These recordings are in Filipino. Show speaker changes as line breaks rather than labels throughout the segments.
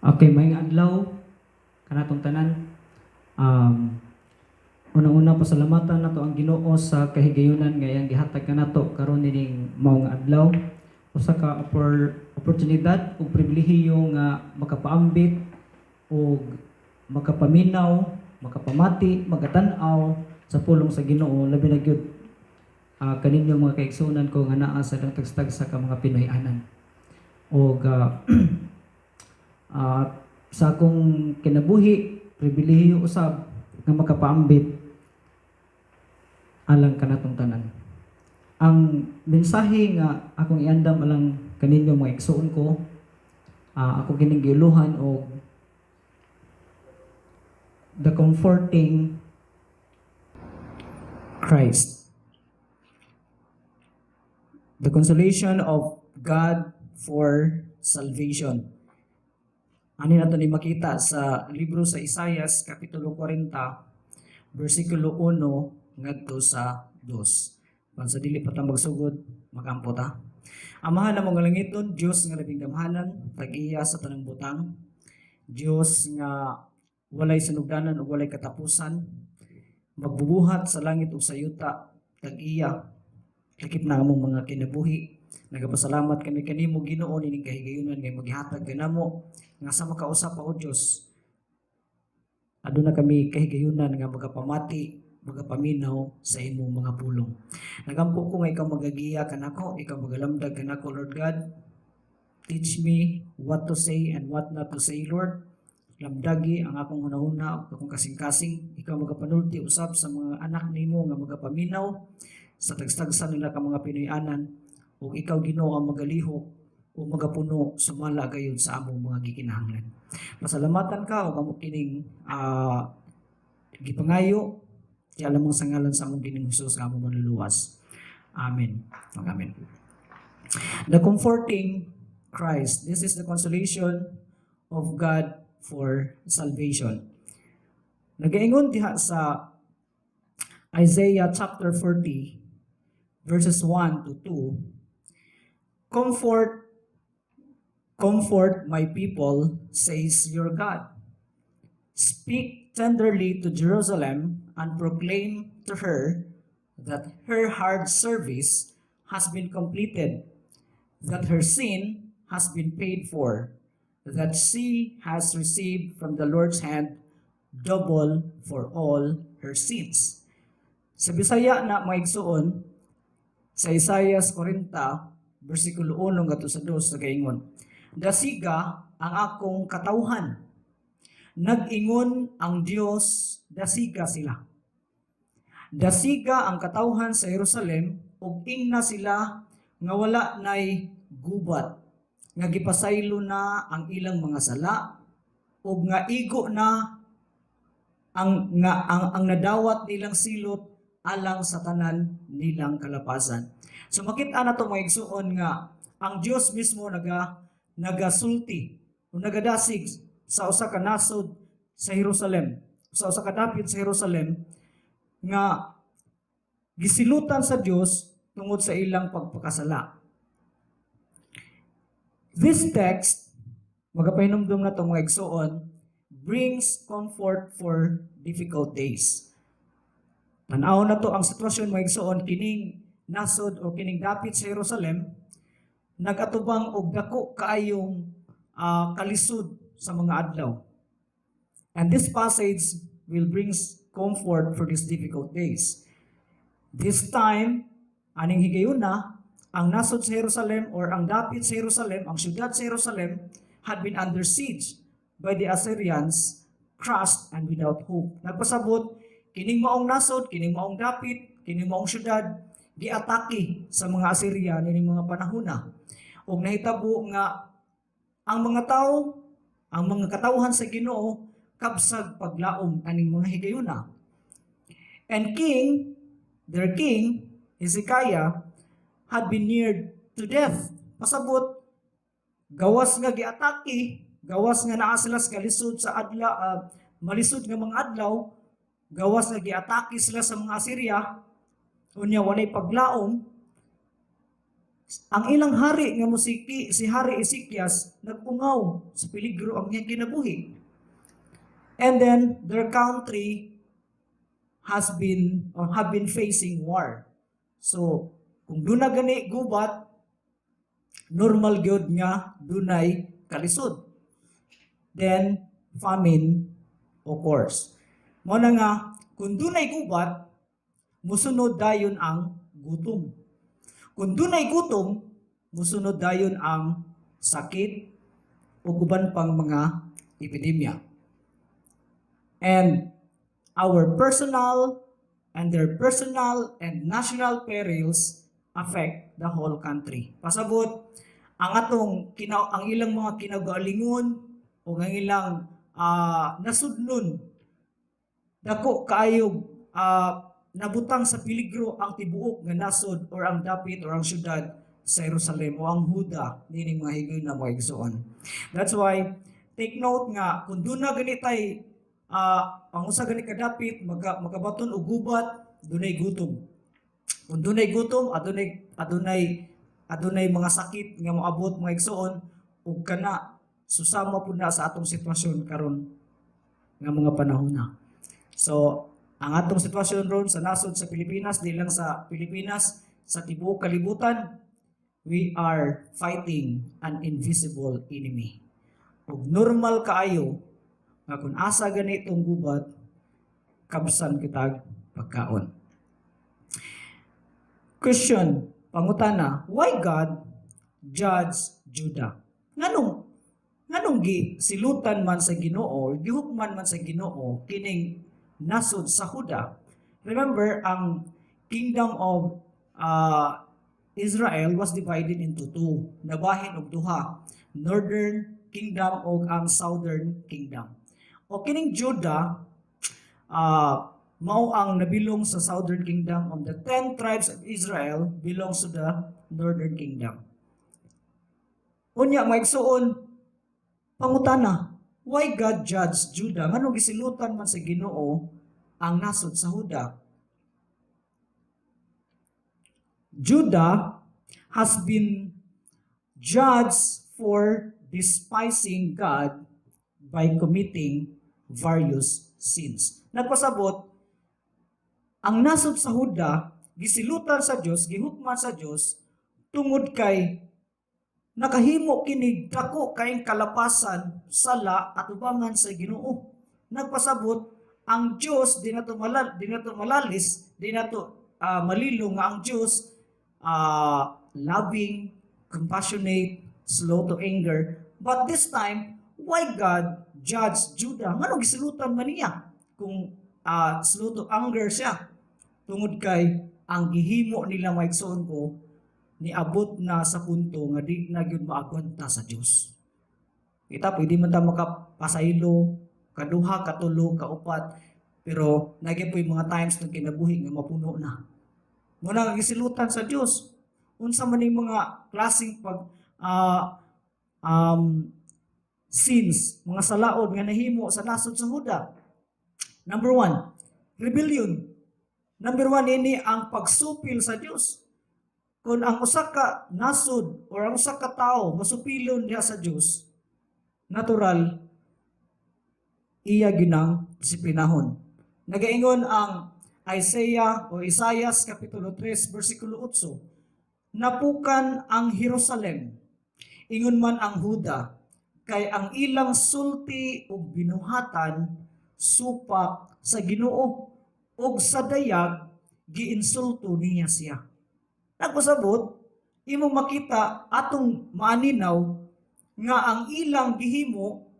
Okay, maayong adlaw kanatong tanan. Um, Una-una pasalamatan nato ang Ginoo sa kahigayunan nga iyang gihatag kanato karon ining maong adlaw. Usa ka oportunidad ug pribilehiyo nga makapaambit ug makapaminaw, makapamati, magatan-aw sa pulong sa Ginoo labi na gyud kaninyong mga kaigsunan ko nga naa sa tagstag sa ka mga Pinoy-anan. Og sa akong kinabuhi, pribilehiyo usab nga makapaambit alang kanatong tanan. Ang mensahe nga akong iandam alang kaninyo mga igsuon ko, ako kining giuluhan og the comforting Christ. The consolation of God for salvation. Ano nato ni makita sa libro sa Isaias kapitulo 40 bersikulo 1 ngadto sa 2. Kung sa dili pa ta magsugod, magampo ta. Amahan na mga langiton, Dios nga labing gamhanan, tag-iya sa tanang butang. Dios nga walay sinugdanan ug walay katapusan, magbubuhat sa langit ug sa yuta, tag-iya lakip na among mga kinabuhi. Nagapasalamat kami kanimo Ginoo nining kahigayunan nga maghatag kanamo nga sa makausap o Dios. Aduna kami kahigayunan nga magapamati, magapaminaw sa imong mga pulong. Nagampo ko nga ikaw magagiya kanako, ikaw magalamdag kanako Lord God. Teach me what to say and what not to say, Lord. Lamdagi ang akong hunahuna ug akong kasing-kasing. Ikaw magapanulti usab sa mga anak nimo nga magapaminaw sa tagstagsan nila ka mga Pinoy-anan ug ikaw Ginoo ang magalihok o magapuno sumala gayud sa among mga gikinahanglan. Pasalamatan ka ug amo kining gipangayo ti alam mo sa ngalan sa among Ginoong Hesus nga among manluluwas. Amen. Amen. The comforting Christ. This is the consolation of God for salvation. Nagaingon diha sa Isaiah chapter 40 verses 1 to 2. Comfort my people, says your God. Speak tenderly to Jerusalem and proclaim to her that her hard service has been completed, that her sin has been paid for, that she has received from the Lord's hand double for all her sins. Sa Bisaya na maigsuon, sa Isaiah 40, versikulo 1 ngadto sa 2 nagaingon, dasiga ang akong katawhan. Nag-ingon ang Dios, dasiga sila. Dasiga ang katawhan sa Jerusalem ug ingna sila nga wala nay gubat, nga gipasaylo na ang ilang mga sala ug nga igo na ang nadawat nilang silot alang sa tanan nilang kalapasan. So makita na to mga igsuon nga ang Dios mismo nagasulti o nagadasig sa usa ka nasod sa Jerusalem, sa usa ka dapit sa Jerusalem nga gisilutan sa Dios tungod sa ilang pagpakasala. This text, magapahinumdum na to mga igsuon, brings comfort for difficult days. Tanaw na to ang sitwasyon mga igsuon, kining nasod o kining dapit sa Jerusalem nagatubang og dako kaayong kalisod sa mga adlaw. And this passage will bring comfort for these difficult days. This time, aning higayuna, ang nasod sa Jerusalem or ang dapit sa Jerusalem, ang syudad sa Jerusalem had been under siege by the Assyrians, crushed and without hope. Nagpasabot, kining maong nasod, kining maong dapit, kining maong syudad, giatake sa mga Assyria nining mga panahona. Ug nahitabo nga ang mga tao, ang mga katawhan sa Ginoo kabsag paglaom aning mga higayuna. And their king, Hezekiah, had been near to death. Pasabot, gawas nga giatake, gawas nga naa sila sa kalisod sa malisod nga mga adlaw, gawas nga giatake sila sa mga Assyria, unya walay paglaom, Ang ilang hari nga si Hari Ezekias nag-ungaw sa peligro ang iyang kinabuhi. And then their country have been facing war. So kung duna gani gubat, normal gyud nga dunay kalisod. Then famine occurs. Mo na nga kung dunay gubat, musunod dayon ang gutom. Kung dunay gutom, musunod dayon ang sakit o uban pang mga epidemya. And our personal and their personal and national perils affect the whole country. Pasabot ang ang ilang mga kinagalingon o ang ilang nasudnon dako kaayog nabutang sa peligro ang tibuok nga nasod or ang dapit or ang syudad sa Jerusalem o ang Huda nining mga higoy na mga igsoon. That's why take note nga kung doon na ganitay ang usa gani kadapit magabaton og gubat, dunay gutom. Kung dunay gutom, adunay mga sakit nga moabot mga igsoon ug kana susama pud na sa atong sitwasyon karon nga mga panahon na. So ang atong sitwasyon ron sa nasod sa Pilipinas, di lang sa Pilipinas, sa tibuok kalibutan, we are fighting an invisible enemy. Ug normal kaayo nga kung asa ganitong gubat, kabsan kitag pagkaon. Question, pangutana, why God judge Judah? Nganong silutan man sa Ginoo, gihukman man sa Ginoo kining nasod sa Huda. Remember, ang kingdom of Israel was divided into two. Nabahin og duha. Northern kingdom o ang southern kingdom. O kining Judah, mao ang nabilong sa southern kingdom. On the 10 tribes of Israel belongs to the northern kingdom. Unya, maigsuon, pangutana, why God judged Judah? Nganong gisilutan man sa Ginoo ang nasod sa Huda? Judah has been judged for despising God by committing various sins. Nagpasabot, ang nasod sa Huda, gisilutan sa Dios, gihukman sa Dios tungod kay nakahimo kinig dako kaayong kalapasan, sala at ubangan sa Ginoo. Nagpasabot ang Dios di nato malalis, di nato malilo nga ang Dios loving, compassionate, slow to anger. But this time, why God judged Judah? Nganong gisilutan man niya kung slow to anger siya? Tungod kay ang gihimo nila maigsoon ko niabot na sa punto nga di na gyud maagwanta sa Dios. Kita pwede man ta makapasaylo, kaduha, katulo, kaupat, pero nagyapon mga times nang kinabuhi nga mapuno na. Muna nga gisilutan sa Dios. Unsa man ning mga klaseng sins, mga salaod nga nahimo sa nasod sa Huda. Number 1, rebellion. Number 1 ini ang pagsupil sa Dios. Kung ang usa ka nasod or ang usa ka tawo masupilon diha sa Dios, natural iya ginang disiplinahon. Nagaingon ang Isaias kapitulo 3 bersikulo 8. Napukan ang Jerusalem, ingon man ang Huda, kay ang ilang sulti ug binuhatan supak sa Ginoo ug sa dayag giinsulto niya siya. Nagpasabot, imong makita atong maaninaw nga ang ilang gihimo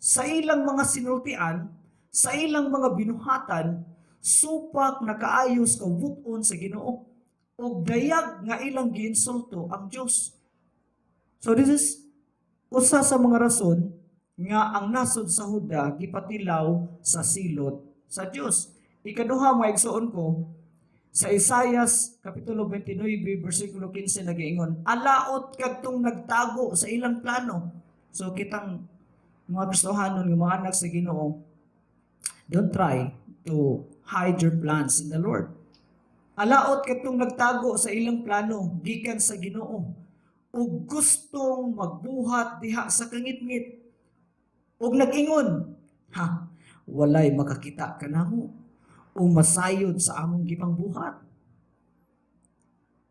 sa ilang mga sinultian, sa ilang mga binuhatan, supak na kaayos kabuton sa Ginoo ug dayag nga ilang giinsulto ang Dios. So this is usa sa mga rason nga ang nasod sa Huda gipatilaw sa silot sa Dios. Ikaduha, maigsuon ko, sa Isaias kapitulo 29 bersikulo 15 nagaingon, alaot kadtong nagtago sa ilang plano. So kitang mga Kristohanon nga mga anak sa Ginoo, don't try to hide your plans in the Lord. Alaot kadtong nagtago sa ilang plano gikan sa Ginoo. ug gustong magbuhat diha sa kangit-ngit ug nag-ingon, ha, walay makakita kanamo o masayod sa among gipangbuhat.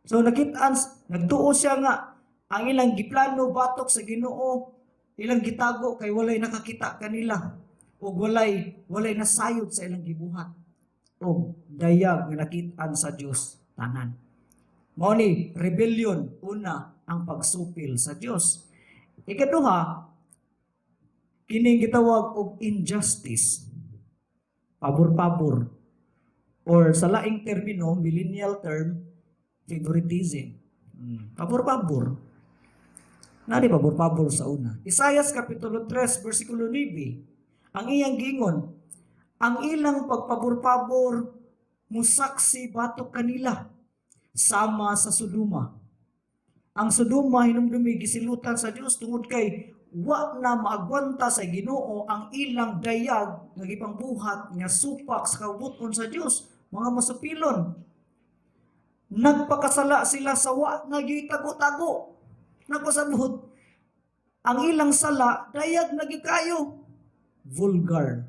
So nakit-an, nagtuo siya nga ang ilang giplano batok sa Ginoo, ilang gitago kay walay nakakita kanila ug walay nasayod sa ilang gibuhat. O dayag nga nakit-an sa Dios tanan. Mao ni rebellion, una ang pagsupil sa Dios. Ikaduha, kining gitawag og injustice, pabor-pabor, or sa laing termino, millennial term, favoritism. Pabor-pabor. Nari pabor-pabor sa una. Isaias Kapitulo 3, versikulo 9, ang iyang gingon, ang ilang pagpabor-pabor musaksi batok kanila sama sa Sodoma. Ang Sodoma hinumdumi gisilutan sa Dios tungod kay wa na maagwanta sa Ginoo ang ilang dayag nga gipangbuhat nga supak sa kabuton sa Dios, mga masupilon. Nagpakasala sila sa wa nga gitago-tago. Nagpasabot ang ilang sala dayag nagikayo, vulgar,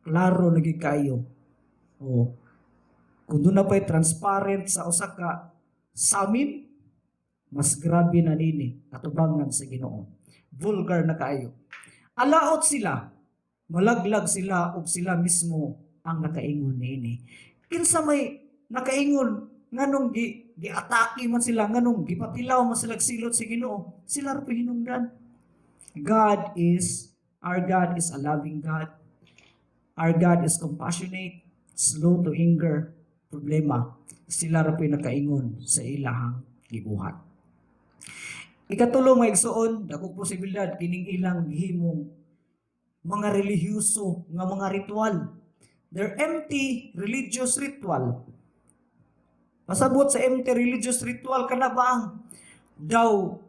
klaro nagikayo. O kung doon na pa'y transparent sa usa ka samin, mas grabe na nini atubangan sa Ginoo. Vulgar na kayo. Alaot sila, malaglag sila ug sila mismo ang nakaingon niini. Kinsa may nakaingon nganong giatake man sila, nganong gipatilaw man sila silot sa Ginoo, sila ra hinungdan. Our God is a loving God. Our God is compassionate, slow to anger. Problema, sila ra nakaingon sa ilahang gibuhat. Ikatulo nga igsuon, dako posibilidad kining ilang gihimong mga relihiyoso nga mga ritual. They're empty religious ritual. Pasabot sa empty religious ritual kana ba ang daw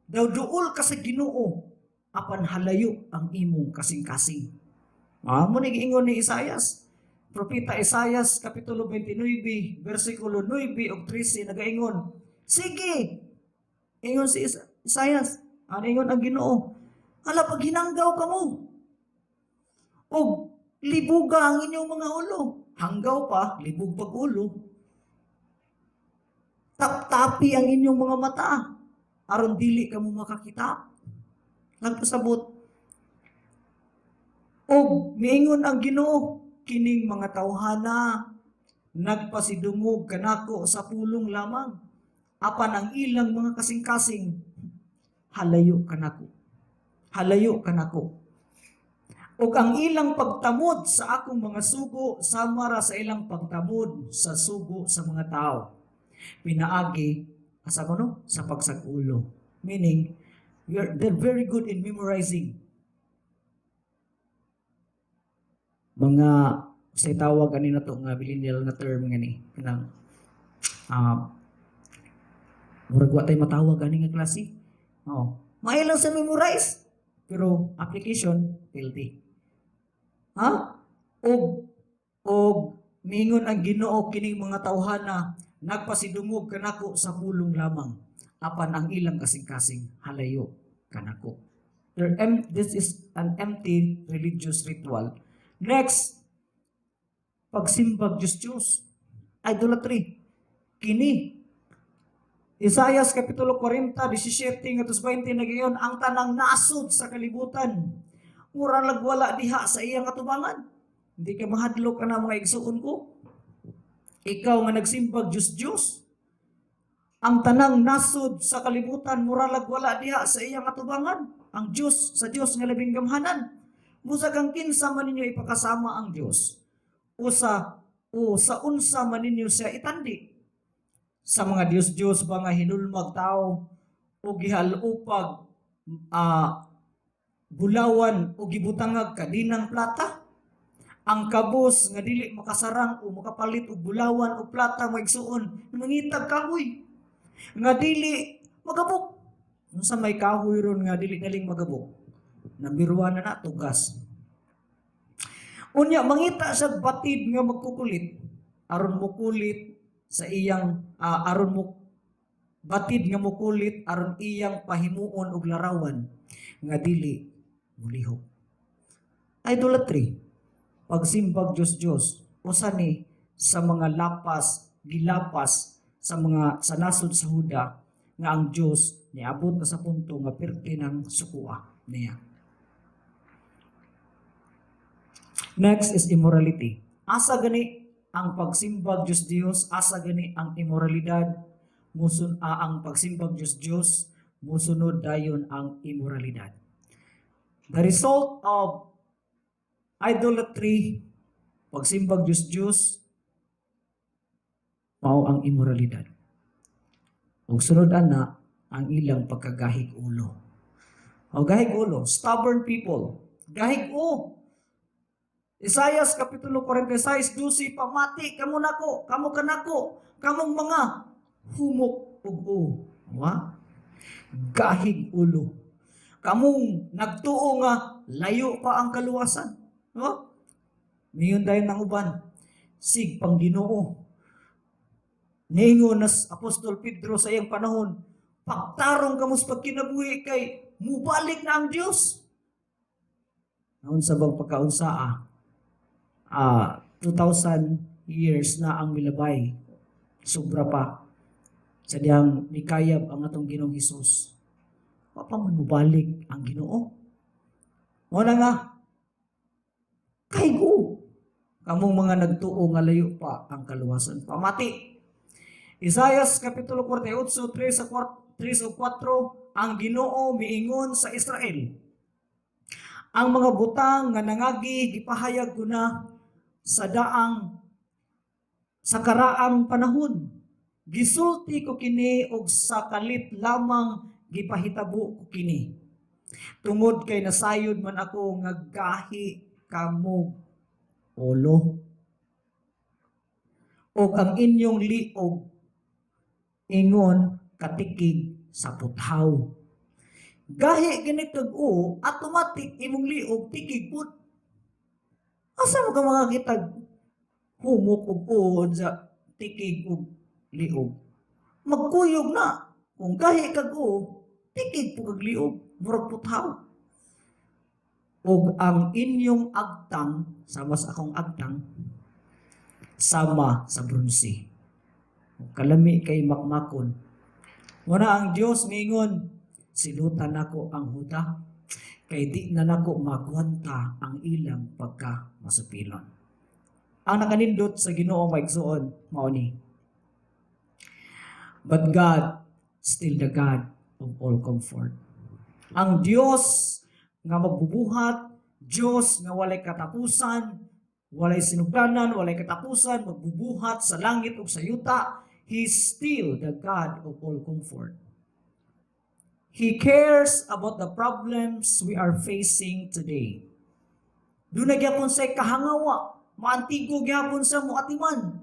duol ka sa Ginoo apan halayo ang imong kasing-kasing. Mo ni giingon ni Isaias. Propeta Isaias Kapitulo 29, versikulo 9 ug 13 nagaingon, sige, ingon si Isaias, ano ingon ang Ginoo, hala pag hinanggaw ka mo, o libuga ang inyong mga ulo, hanggaw pa, libog pag ulo, tap-tapi ang inyong mga mata, aron dili ka mo makakita, nagpasabot, o miingon ang Ginoo, kining mga tawhana nagpasidungog kanako sa pulong lamang apan ang ilang mga kasing-kasing halayo kanako ug ang ilang pagtamod sa akong mga sugo sama ra sa ilang pagtamod sa sugo sa mga tao pinaagi asa kuno sa pagsagulo, meaning they're very good in memorizing mga say tawag ani na to nga millennial na term nga ni kanang murag wa tay matawag ani nga klase. Mailang sa memorize pero application filthy. Og mingon ang Ginoo kining mga tawhana nagpasidungog kanako sa pulong lamang apan ang ilang kasing-kasing halayo kanako. This is an empty religious ritual. Next, pagsimbag Diyos, idolatry. Kini, Isaias Kapitulo 40, 17, ngatos 20, nagayon, ang tanang nasod sa kalibutan. Mura lagwala diha sa iyang atubangan. Hindi ka mahadlok ka na mga igsuon ko. Ikaw nga nagsimbag Diyos. Ang tanang nasod sa kalibutan, mura lagwala diha sa iyang atubangan. Ang Diyos, sa Diyos nga labing gamhanan. Busag ang kinsa man ninyo ipakasama ang Dios o sa unsa man ninyo siya itandi. Sa mga Dios ba nga hinulmag tao o gihalupag bulawan o gibutangag kadinang plata, ang kabos nga dili makasarang o makapalit og bulawan o plata maigsuon mangitag kahoy nga dili magabok. Unsa may kahoy ron nga dili galing magabok? Nambiruan na tugas. Unya mangita sa batid nga magkukulit aron mo kulit sa iyang aron mo batid nga mukulit aron iyang pahimuon og larawan nga dili mulihok. Idolatry, pagsimbag Diyos-Diyos, usa ni sa mga gilapas sa mga sa nasod sa Huda nga ang Diyos niabot na sa punto nga perti ng sukua niya. Next is immorality. Asa gani ang pagsimbag Diyos-Diyos, asa gani ang immoralidad, ang pagsimbag Diyos-Diyos, musunod dayon ang immoralidad. The result of idolatry, pagsimbag Diyos-Diyos, mao ang immoralidad. Ug sunod ana ang ilang pagkagahig ulo. O gahig ulo, stubborn people. Gahig Isaias kapitulo 46, 12, pamati kamo nako, kamo kanako, kamong mga humok ug wa? Gahig ulo. Kamong nagtuo nga layo pa ang kaluwasan. No? Niyon dayon ng uban, sig pang Ginoo. Ningon nas Apostol Pedro sa iyang panahon, pagtarong kamo sa pagkinabuhi kay mubalik na ang Dios. Naon sa bang pagkaunsaa? 2,000 years na ang milabay. Sobra pa. Sa diyang nikayab ang atong Ginoong Hesus. Papa man mubalik ang Ginoo. Muna nga, kaygo. Kamong mga nagtuo nga layo pa ang kaluwasan. Pamati. Isaias kapitulo 48, 3 o 4, ang Ginoo miingon sa Israel. Ang mga butang nga nangagi gipahayag ko na sa karaang panahon. Gisulti ko kini og sa kalit lamang gipahitabo ko kini. Tungod kay nasayod man ako nga gahi kamo ulo. Og ang inyong liog ingon katikig sa puthaw. Gahi gani kag automatic imong liog tikig put. Asa mo ka mga kitag humok ug uod sa tikig ug liog? Magkuyog na. Kung gahi kag tikig po kag liog, murag puthaw. Ug ang inyong agtang, sama sa akong agtang, sama sa bronze. Kalami kay makmakon. Muna ang Dios mingon, silutan nako ang Huda, kay di na nako magwanta ang ilang pagkamasupilon. Ang nakanindot sa Ginoo maigsuon mao ni. But God still the God of all comfort. Ang Dios nga magbubuhat, Dios nga walay katapusan, walay sinugdanan, walay katapusan, magbubuhat sa langit ug sa yuta, He is still the God of all comfort. He cares about the problems we are facing today. Dunay gyapon say kahangawa, maantigo gyapon sa muatiman.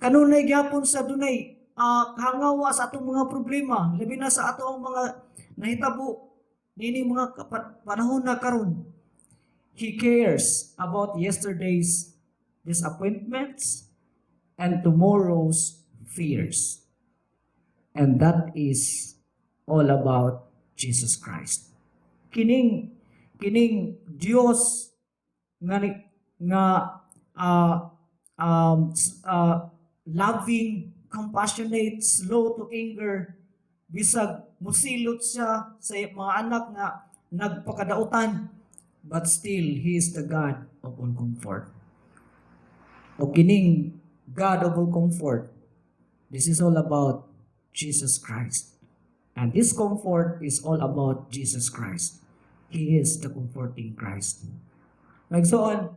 Kanunay gyapon sa dunay kahangawa sa atong mga problema, labi na sa atong mga nahitabo nini mga panahon na karon. He cares about yesterday's disappointments and tomorrow's fears. And that is all about Jesus Christ. Kining Dios nga loving, compassionate, slow to anger, bisag musilot siya sa mga anak nga nagpakadautan, but still He is the God of all comfort. O kining God of all comfort, this is all about Jesus Christ. And this comfort is all about Jesus Christ. He is the comforting Christ. Nagsoon,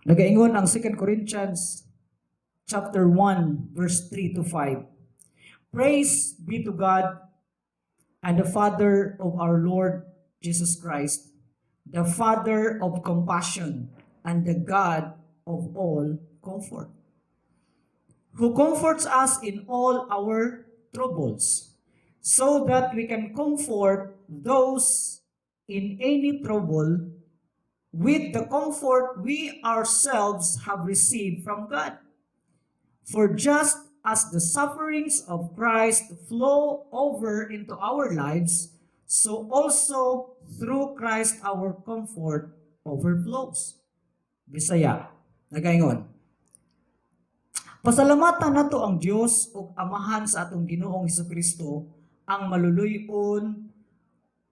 nagaingon ang 2 Corinthians chapter 1 verse 3 to 5. Praise be to God and the Father of our Lord Jesus Christ, the Father of compassion and the God of all comfort, who comforts us in all our troubles, so that we can comfort those in any trouble with the comfort we ourselves have received from God. For just as the sufferings of Christ flow over into our lives, so also through Christ our comfort overflows. Bisaya, nagaingon. Pasalamatan nato ang Dios ug Amahan sa atong Ginoong Hesukristo, ang maluluy-on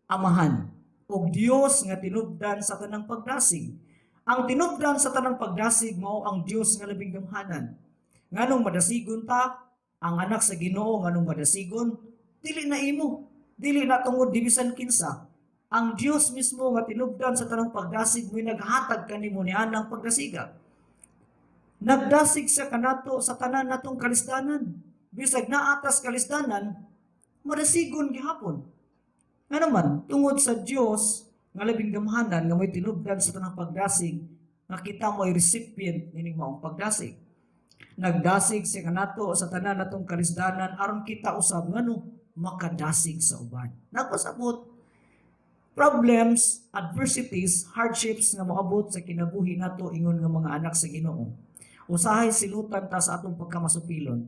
Amahan, ug Dios nga tinubdan sa tanang pagdasig. Ang tinubdan sa tanang pagdasig mao ang Dios nga labing gamhanan. Nganong madasigon ta, ang anak sa Ginoo nganong madasigon, dili na imo, dili na tungod dibisan kinsa. Ang Dios mismo nga tinubdan sa tanang pagdasig mo'y naghatag kanimo ni anang pagdasiga. Nagdasig sa kanato sa tanan natong kalisdanan. Bisag naatas kalisdanan, madasigon gihapon. Nga naman, tungod sa Dios nga labing gamhanan nga may tinubdan sa tanang pagdasig, nga kita mo'y recipient nining maong pagdasig. Nagdasig siya kanato sa tanan natong kalisdanan aron kita usab ngano makadasig sa uban. Nagpasabot problems, adversities, hardships nga moabot sa kinabuhi nato ingon nga mga anak sa Ginoo. Usahay silutan ta sa atong pagkamasupilon.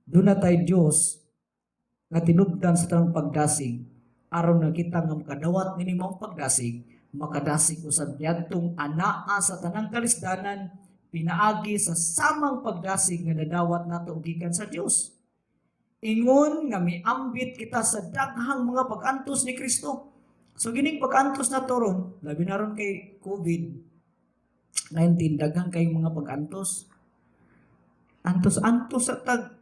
Doon na tayo Diyos nga tinubdan sa tanang pagdasig aron nga kita nga makadawat nini maong pagdasig, makadasig usab niadtong anaa sa tanang kalisdanan pinaagi sa samang pagdasig nga nadawat nato gikan sa Dios. Ingon nga miambit kita sa daghang mga pag-antos ni Kristo. So gining pag-antos na toron, labi na ron kay COVID-19, daghang kay mga pag-antos. Antos-antos sa tag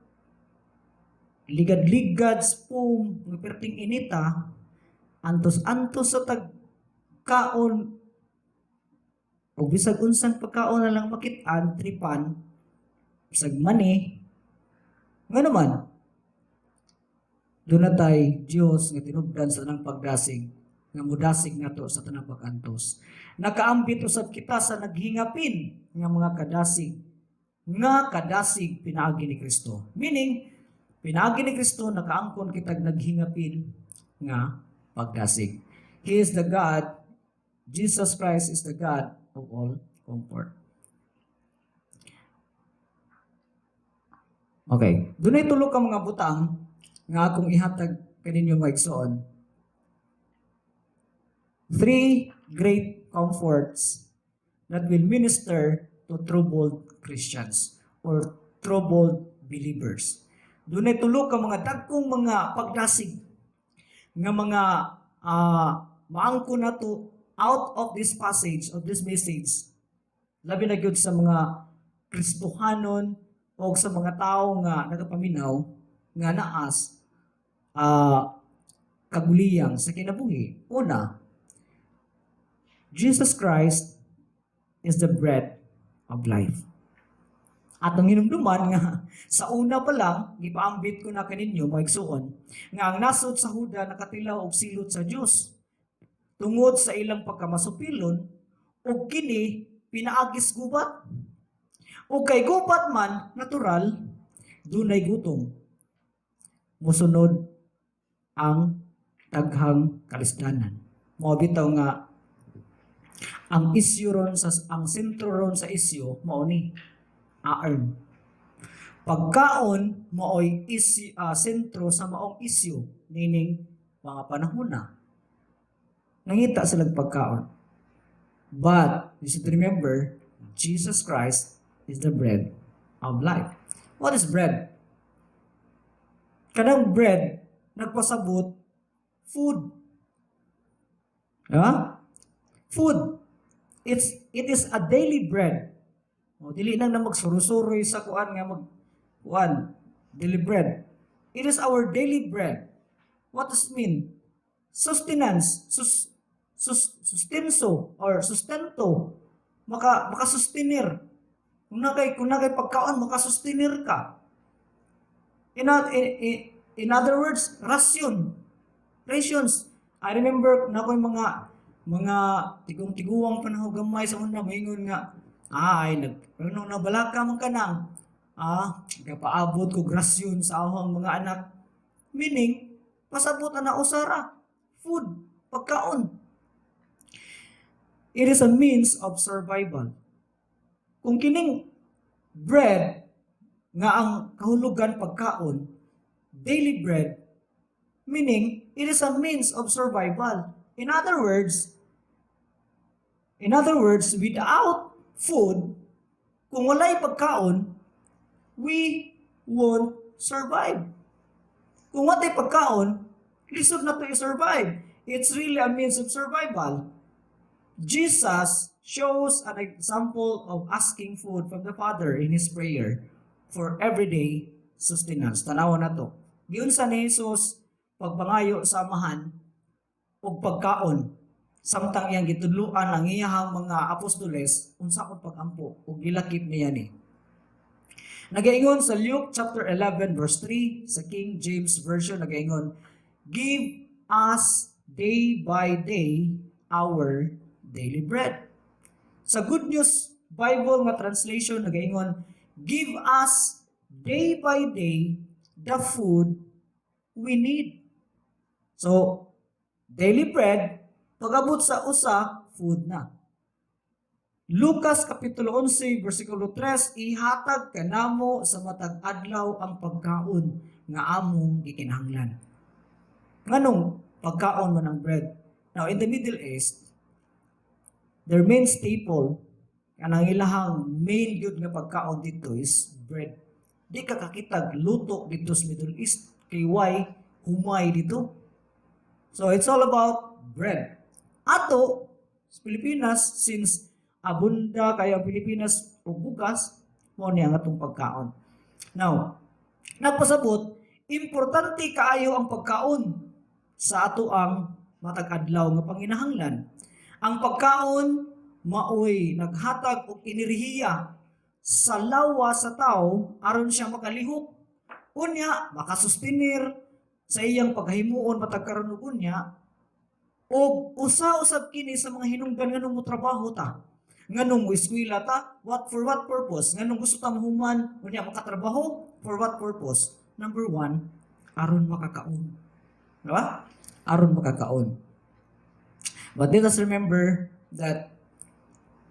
ligad-ligad spum nga perting inita, antos-antos sa tag kaon o bisag unsang pagkaon na lang makit-an, tripan, bisag mani, nga naman, doon na tayo, Diyos, nga tinubdan sa tanang pagdasig, nga mudasig nga to sa tanang pag-antos. Nakaambit usab kita sa naghingapin nga mga kadasig pinaagi ni Kristo. Meaning, pinaagi ni Kristo, nakaangkon kitag naghingapin nga pagdasig. He is the God, Jesus Christ is the God of all comfort. Okay, doon ay tulog ka mga butang nga akong ihatag kaninyo mga igsoon. 3 great comforts that will minister to troubled Christians or troubled believers. Doon ay tulog ka mga dagkong mga pagdasig nga mga maangko na to out of this passage, of this message. Labi na gyud sa mga Kristohanon o sa mga tao nga nagapaminaw nga naas kaguliyang sa kinabuhi. Una, Jesus Christ is the bread of life. At ang hinumduman nga sa una pa lang, gipaambit ko na kaninyo maigsuon nga ang nasod sa Huda nakatilaw og silot sa Dios tungod sa ilang pagkamasupilon ug kini pinaagis gubat. O kay gubat man natural dunay gutom. Musunod ang daghang kalisdanan. Mao bitaw nga ang isyu ron sa ang sentro ron sa isyu mao ni aarn. Pagkaon maoy sentro sa maong isyu nining mga panahon na. Nangita sila pagkaon. But you should remember, Jesus Christ is the bread of life. What is bread? Kanang bread nagpasabot food. Food. It is a daily bread. O dili nang na magsurusuroy sa kuan nga daily bread. It is our daily bread. What does it mean? Sustenance, sustenso or sustento. Makasustenir. Kung nakay pagkaon, makasustenir ka. In other words, rations. I remember na ko yung mga tigong-tiguang panahon gamay sa una, maingon nga, nabalaka man ka nang, kapaabot ko rasyon sa ahong mga anak. Meaning, pasabot na usara, food, pagkaon. It is a means of survival. Kung kining bread nga ang kahulugan pagkaon, daily bread, meaning it is a means of survival. In other words, without food, kung walay pagkaon, we won't survive. Kung watay pagkaon, lisod na to i-survive. It's really a means of survival. Jesus shows an example of asking food from the Father in His prayer for everyday sustenance. Tanawa na to. Giunsa ni Jesus pagbangayo sa amahan og pagkaon samtang iyang gitudluan ang iyahang mga apostoles unsa kon pagampo ug gilakip niya ni. Nagaingon sa Luke chapter 11 verse 3 sa King James Version, nagaingon, "Give us day by day our daily bread." Sa Good News Bible nga translation, nagaingon, "Give us day by day the food we need." So, daily bread, pag-abot sa usa, food na. Lucas Kapitulo 11, versikulo 3, "Ihatag kanamo sa matag adlaw ang pagkaon nga among gikinahanglan." Nganong pagkaon man ang bread? Now, in the Middle East, their main staple, kanang ilahang main good nga pagkaon dito is bread. Di ka kakitag luto dito sa Middle East, kay why humay dito. So, it's all about bread. Ato, sa Pilipinas, since abunda kaya ang Pilipinas o bukas, mo niya nga itong pagkaon. Now, nagpasabot, importante kaayo ang pagkaon sa ato ang matag-adlaw nga panginahanglan. Ang pagkaon, maoy naghatag og inirihiya sa lawa sa tao aron siya makalihok. Unya, makasustenir sa iyang paghimuon matag karon ug unya, o usa-usab kini sa mga hinungdan nganong mo trabaho ta. Nganong mo eskwela ta? For what purpose? Nganong gusto ta mahuman? Unya makatrabaho? For what purpose? Number 1, aron makakaon. Diba? Aron makakaon. But let us remember that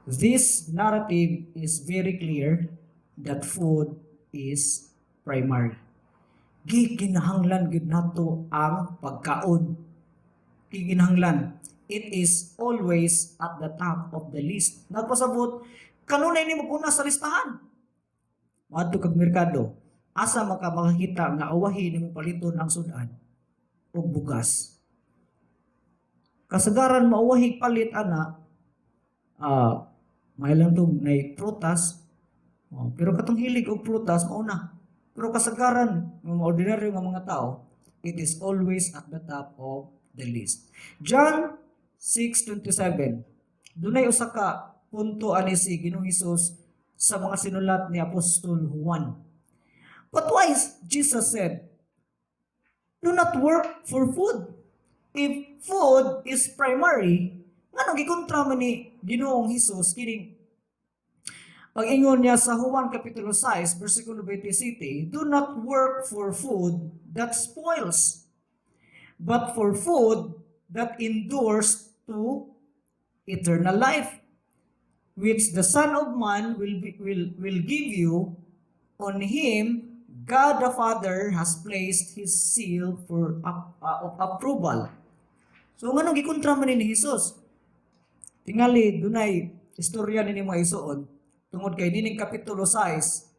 this narrative is very clear that food is primary. Gikinahanglan gid nato ang pagkaon. Gikinahanglan. It is always at the top of the list. Nagpasabot, kanunay ni maguna sa listahan. Maadto kag merkado, asa makakita nga awahi nimo paliton ang sudan og bugas. Kasagaran mauwahi palit ana, may lang to nay prutas. Pero katong hilig og prutas mauna. Pero kasagaran ng ordinaryo nga mga tao, it is always at the top of the list. John 6:27. Dunay usa ka punto ani si Ginoong Hesus sa mga sinulat ni Apostol Juan. But why Jesus said, "Do not work for food." If food is primary, nganong gikontra man ni Ginoong Hesus kining pag-ingon niya sa Juan Kapitulo 6, versikulo 27, "Do not work for food that spoils, but for food that endures to eternal life, which the Son of Man will give you. On Him, God the Father has placed His seal of approval." So, nganong gikontra man ni Jesus? Tingali, dunay istorya ni mga isuon, tungod kay dining Kapitulo 6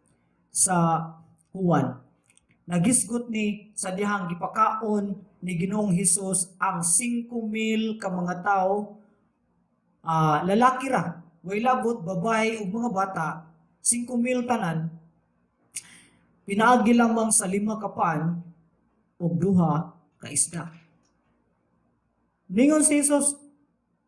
sa Juan. Nagisgot ni sa dihang gipakaon ni Ginoong Hesus ang 5,000 ka mga tao, lalaki ra, way labot, babae ug mga bata, 5,000 tanan, pinaagi lamang sa 5 ka pan ug 2 ka isda. Ningon si Hesus,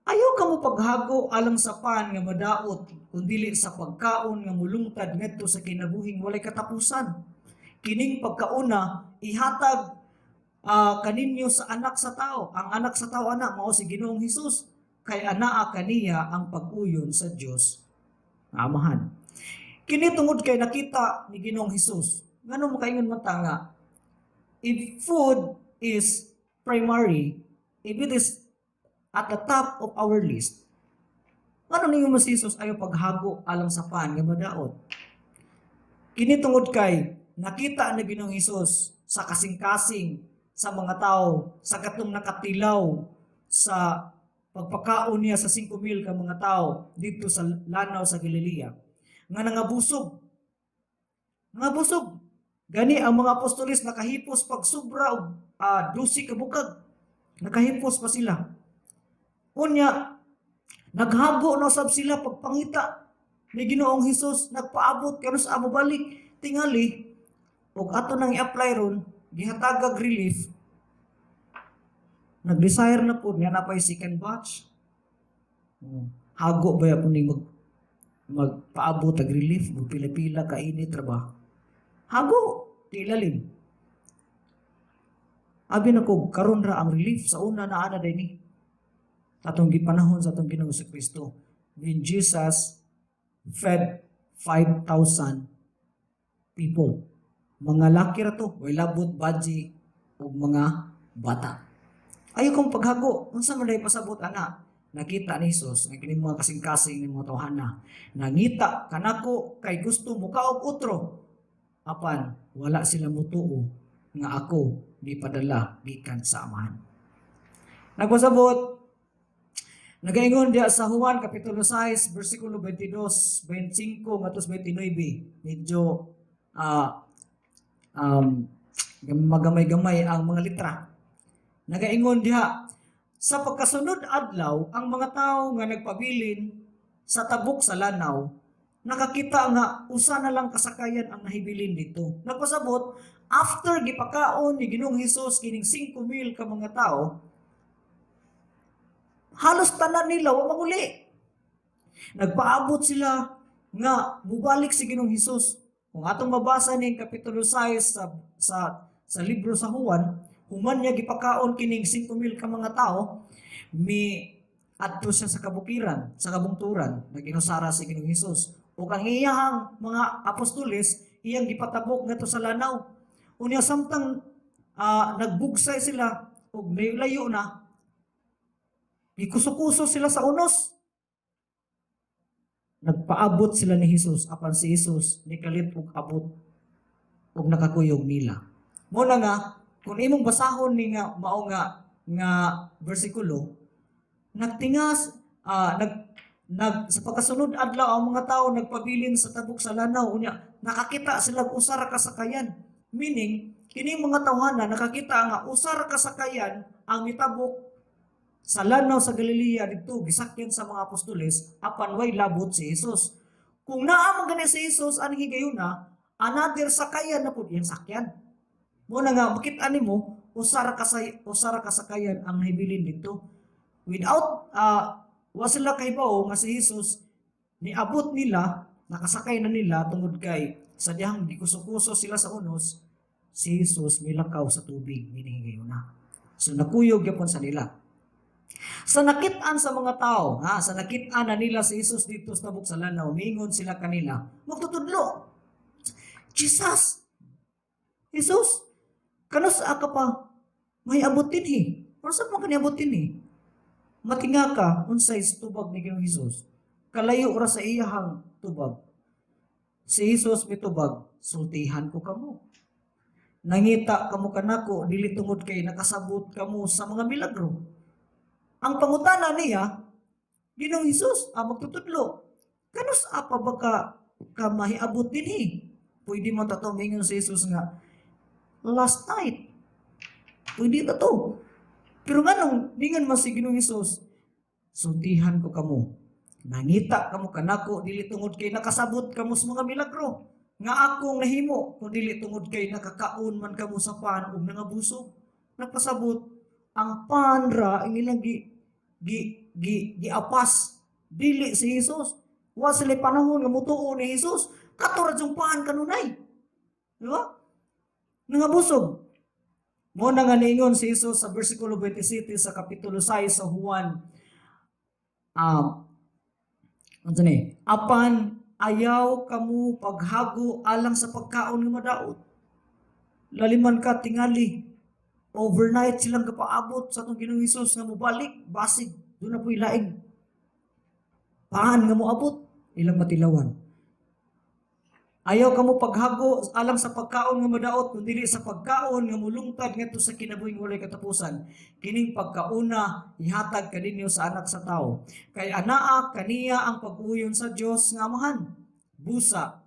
ayaw ka mo paghago alang sa pan nga madaot, kundili sa pagkaon nga mulungtad ngadto sa kinabuhing walay katapusan. Kining pagkauna ihatag kaninyo sa anak sa tao. Ang anak sa tao ana mao si Ginoong Hesus, kay anaa kaniya ang pag-uyon sa Dios nga Amahan. Kini tungod kay nakita ni Ginoong Hesus. Ngano mo kaingon man ta nga, if food is primary, if it is at the top of our list, ano ninyo mo si Jesus ayaw paghago alang sa pan nga madaot? Kini tungod kay nakita na Ginoong Hesus sa kasing-kasing sa mga tao, sa katong nakatilaw sa pagpakaon niya sa 5,000 ka mga tao dito sa lanaw sa Galilea nga nangabusog. Nangabusog. Gani ang mga apostoles nakahipos pag sobra og 12 ka bukag. Nakahipos pa sila. Unya, naghago na sab sila pagpangita ni Ginoong Hesus, nagpaabot karon sa amo balik tingali ug ato nang i-apply ron gihatagag relief. Nag-desire na po niya na pa'y second batch. Hago ba ya po ni magpaabot ag relief, magpila-pila kainit ra ba? Hago, di ilalim. Abi na ko karon ra ang relief sa una na ana dinhi. Atong gipanahon sa atong Ginoong Kristo. When Jesus fed 5,000 people. Mga laki ra to, way labot, badji, o mga bata. Ayo kong paghago, unsa man day pasabot ana? Nakita ni Hesus nga kini mga kasing-kasing ni mga tawhana. Nangita kanako kay gusto mo kaog utro. Apan wala sila mutuo nga ako gipadala gikan sa Amahan. Nagpasabot nagaingon diya sa Juan kapitulo 6 bersikulo 22, 25 ngadto 29. Medyo magamay-gamay ang mga litra. Nagaingon diha, sa pagkasunod adlaw, ang mga tao nga nagpabilin sa tabok sa lanaw, nakakita nga usa na lang kasakayan ang nahibilin dito. Nagpasabot, after gipakaon ni Ginoong Hesus kining 5,000 ka mga tao, halos tanan nila wa manguli. Nagpaabot sila nga mubalik si Ginoong Hesus. Kung atong mabasa ning kapitulo 6 sa libro sa Juan, human niya gipakaon kining 5,000 ka mga tao, adto siya sa kabukiran, sa kabungturan, naginusara si Ginoong Hesus. O kang iyahang mga apostoles, iyang gipatabok ngadto sa lanaw. Unya samtang nagbugsay sila ug layo na, gikuso-kuso sila sa unos. Nagpaabot sila ni Hesus, apan si Hesus nikalit og abot ug nakakuyog nila. Muna nga, kung imong basahon ni nga mao nga bersikulo, nagtingas sa pagkasunod adlaw ang mga tao nagpabilin sa tabok sa lanaw unya nakakita sila og usa ra ka sakayan. Meaning, kining mga tawhana nakakita nga usa ra ka sakayan ang mitabok sa lanaw sa Galilea didto gisakyan sa mga apostoles apan way labot si Hesus. Kung naa man gani si Hesus ani higayuna, another sakayan na pud iyang sakyan. Muna nga makita nimo usa ra ka sakayan ang nahibilin dito. Without wa sila kahibaw nga si Hesus niabot nila, nakasakay na nila tungod kay sadyang gikuso-kuso sila sa unos, si Hesus milakaw sa tubig minihigayuna. So nakuyog gyapon sa nila. Sa nakit-an sa mga tao, sa nakit-an na nila si Hesus dito sa tabok sa lanaw, miingon sila kanila, magtutudlo. Jesus, kanos ka pa may abot dinhi? Or sa pa kaniabot dinhi? Matinga ka unsay tubag ni Ginoong Hesus. Kalayo ra sa iyahang tubag. Si Hesus mitubag, sultihan ko kamo. Nangita kamo kanako dili tungod kay nakasabot kamo sa mga milagro. Ang pangutana niya, Ginoong Hesus, magtutudlo. Kanos apa ba ka mahiabot dinhi? Pwede mo tato mingon si Hesus nga, last night. Pwede na to. Pero nga nung dingan man si Ginoong Hesus, sultihan ko kamo. Nangita kamo kanako, dili tungod kay nakasabot kamo sa mga milagro. Nga akong nahimo, kung dili tungod kay nakakaon man kamo sa pan o nangabusog. Nagpasabot, ang pan ra, ang ilang giapas, dili si Hesus. Wa sila panahon nga mutuo ni Hesus, katurad yung pan kanunay. Diba? Nangabusog. Muna nga niingon si Hesus sa versikulo 27 sa kapitulo 6 sa Juan. Apan ayaw kamu paghago alang sa pagkaon nga madaot. Laliman ka tingali. Overnight silang kapaabot sa itong Ginoong Hesus nga mubalik, basig, doon na po'y laing. Paan nga mo abot, ilang matilawan. Ayaw kamo paghago alang sa pagkaon nga madaot kundi dili sa pagkaon nga mulungtad ngadto sa kinabuhing walay katapusan. Kining pagkauna ihatag kaninyo sa anak sa tao. Kay anaa kaniya ang pag-uyon sa Dios nga amahan. Busa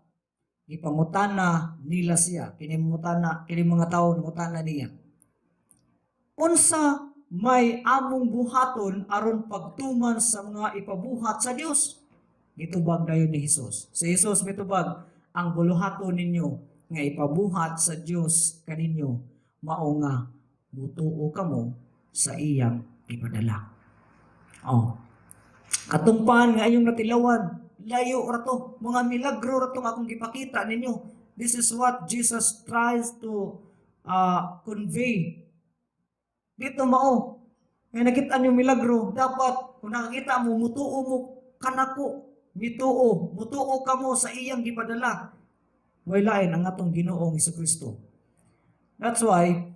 ipangutana nila siya. Kini mga tawo mangutana niya. Unsa may among buhaton aron pagtuman sa mga ipabuhat sa Dios? Gitubag dayon ni Hesus. Si Hesus mitubag ang buluhaton ninyo nga ipabuhat sa Dios kaninyo mao nga mutuo kamo sa iyang ipadala. Oh. Katungpan nga inyong natilawan, layo rato, mga milagro rato nga akong gipakita ninyo. This is what Jesus tries to convey. Dito mao, nga nakita niyo milagro, dapat kung nakakita mo, mutuo mo kanako, mutuo kamo sa iyang gipadala. Way lain ang atong Ginoong Hesukristo. That's why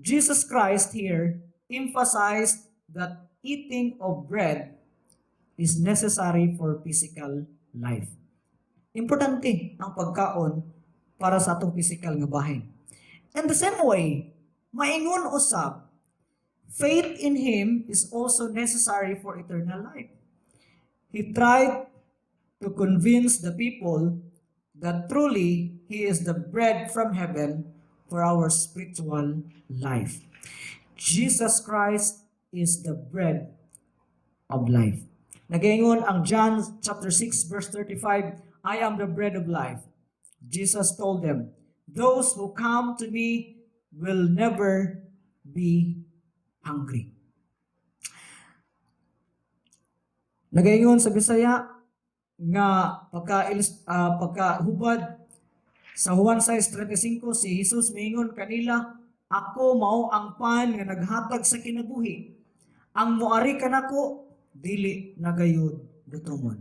Jesus Christ here emphasized that eating of bread is necessary for physical life. Importante ang pagkaon para sa atong physical nga bahin. And the same way, maingon usab, faith in Him is also necessary for eternal life. He tried to convince the people that truly He is the bread from heaven for our spiritual life. Jesus Christ is the bread of life. Nagaingon ang John chapter 6 verse 35, I am the bread of life. Jesus told them, those who come to me will never be hungry. Nagaingon sa Bisaya nga pagkahubad sa Juan 6:35 si Jesus miingon kanila, ako mao ang pan nga naghatag sa kinabuhi. Ang moari kanako dili nagayud gutomon.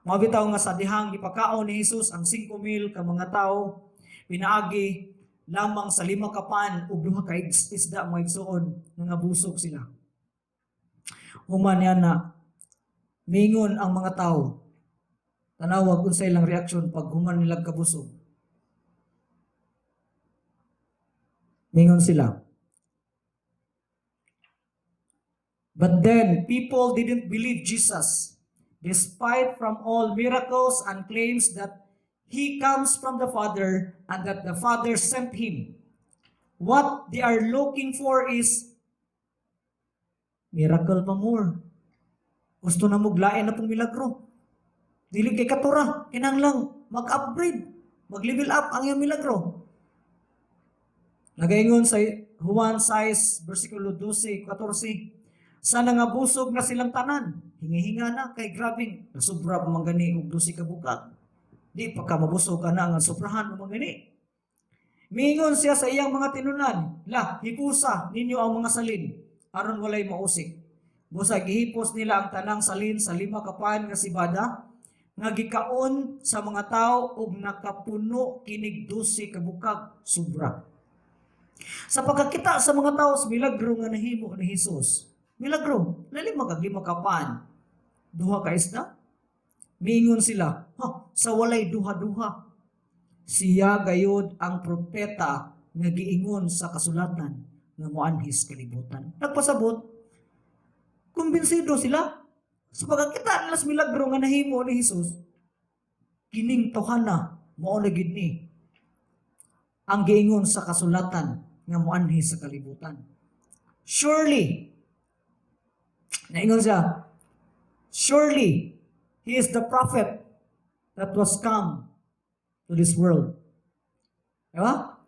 Mabitaw nga sa dihang gipakaon ni Jesus ang 5,000 ka mga tawo, pinaagi lamang sa 5 ka pan ug 2 ka isda mo igsuon nga busog sila. Human yan na mingon ang mga tao. Tanawag kung sa ilang reaksyon pag human nilag kabusog. Mingon sila. But then, people didn't believe Jesus, despite from all miracles and claims that He comes from the Father and that the Father sent Him. What they are looking for is miracle pa more. Gusto na muglain na pong milagro. Dili kay katura, kinahanglang mag-upgrade, mag-level up ang iyang milagro. Nagaingon sa Juan 6, versikulo 12, 14, sana nga busog na silang tanan, hingi-hinga na, kay grabing, nasubra pa mangani og 12 ka bukag. Di pa ka mabusog ka na nga sobrahan mo mangani. Mingon siya sa iyang mga tinunan, hipusa ninyo ang mga salin, aron walay mausik. Busa gihipos nila ang tanang salin sa 5 ka pan nga sibada, nga gikaon sa mga tao ug nakapuno kinig 12 ka bukag sobra. Sa pagkakita sa mga tao sa milagro nga nahimo ni Hesus, milagro, lalim magagima ka pan, 2 ka isda. Miingon sila, sa walay duha-duha. Siya gayud ang propeta nga giingon sa kasulatan nga moanhis kalibutan. Nagpasabot, kumbinsido sila sa pagkakita nila sa milagro nga nahimo ni Hesus. Kining tawhana mao na gid ni ang giingon sa kasulatan nga moanhis sa kalibutan. Surely, naingon siya, surely He is the prophet that was come to this world. Diba?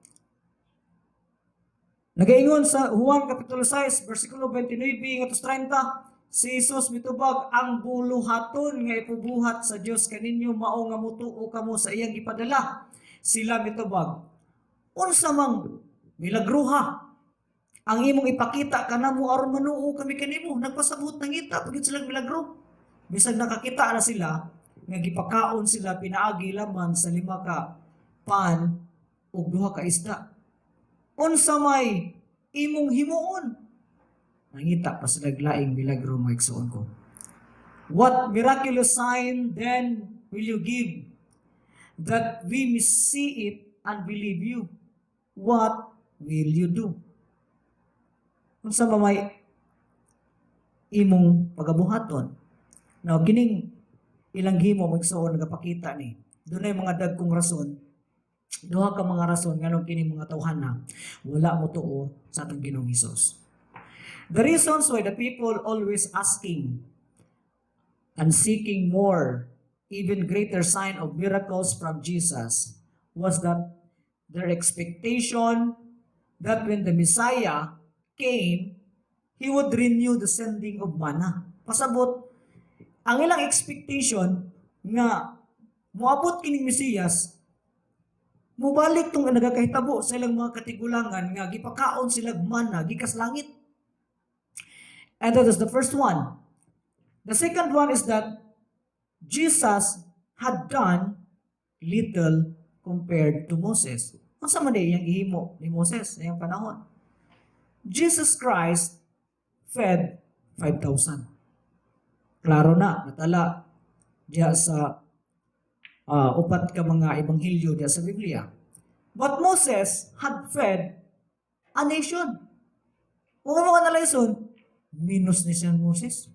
Nagaingon sa Juan Kapitulo 6, versikulo 29 ngadto 30, si Jesus mitubag ang buluhaton nga ipubuhat sa Dios kaninyo mao nga mutuo kamo sa iyang gipadala. Sila mitubag, unsa mang milagruha ang imong ipakita kanamo aron manuo kami kanimo. Nagpasabot nangita pagid sila milagro. Bisag nakakita na sila nga gipakaon sila pinaagi lamang sa 5 ka pan ug 2 ka isda. Unsa may imong himuon? Nangita pa sa naglaing milagro mo igsuon ko. What miraculous sign then will you give that we may see it and believe you. What will you do? Kung sa mamay imong pagabuhaton. Now, kining ilang himo magsuon nagapakita ni. Doon ay mga dagkong rason. Duha ka mga rason nganong kining mga tawhana wala mo tuo sa atong Ginoong Hesus. The reasons why the people always asking and seeking more, even greater sign of miracles from Jesus was that their expectation that when the Messiah came, He would renew the sending of manna. Pasabot, ang ilang expectation nga moabot kining Mesiyas, mubalik tong nagakahitabo sa ilang mga katigulangan nga gipakaon sila manna gikas langit. And that is the first one. The second one is that Jesus had done little compared to Moses. Ang sama na iyang ihimo ni Moses sa iyang panahon. Jesus Christ fed 5,000. Klaro na, natala diya sa upat ka mga ebanghelyo diya sa Biblia. But Moses had fed a nation. Kung ano ka nalayson, minus ni siya Moses.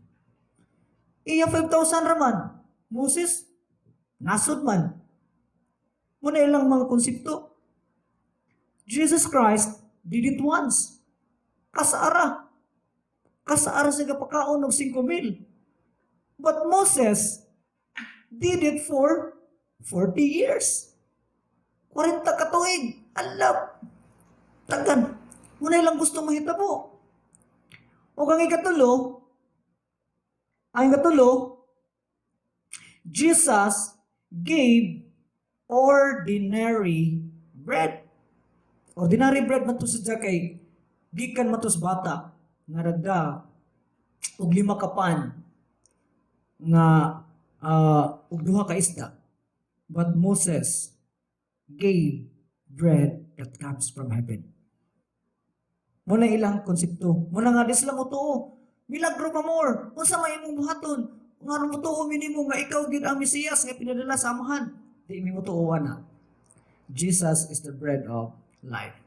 Iya 5,000 raman. Moses, nasod man. Muna ilang mga konsepto. Jesus Christ did it once. Kasaara. Kasaara siya kapakaon ng 5,000. But Moses did it for 40 years. 40 katuig. Alap. Tagan. Muna ilang gusto mahitabo. O kang ikatulo, Jesus gave ordinary bread. Ordinary bread man to sa kay gikan man to sa bata nga ragda og 5 kapan nga og 2 ka isda. But Moses gave bread that comes from heaven. Muna ilang konsepto. Muna nga di sila mo tuo. Milagro pa more. Unsa may imong buhaton? Nga mo tuo minimo nga ikaw gid ang Mesiyas nga pinadala sa amahan. Di mi mo tuo na. Jesus is the bread of life.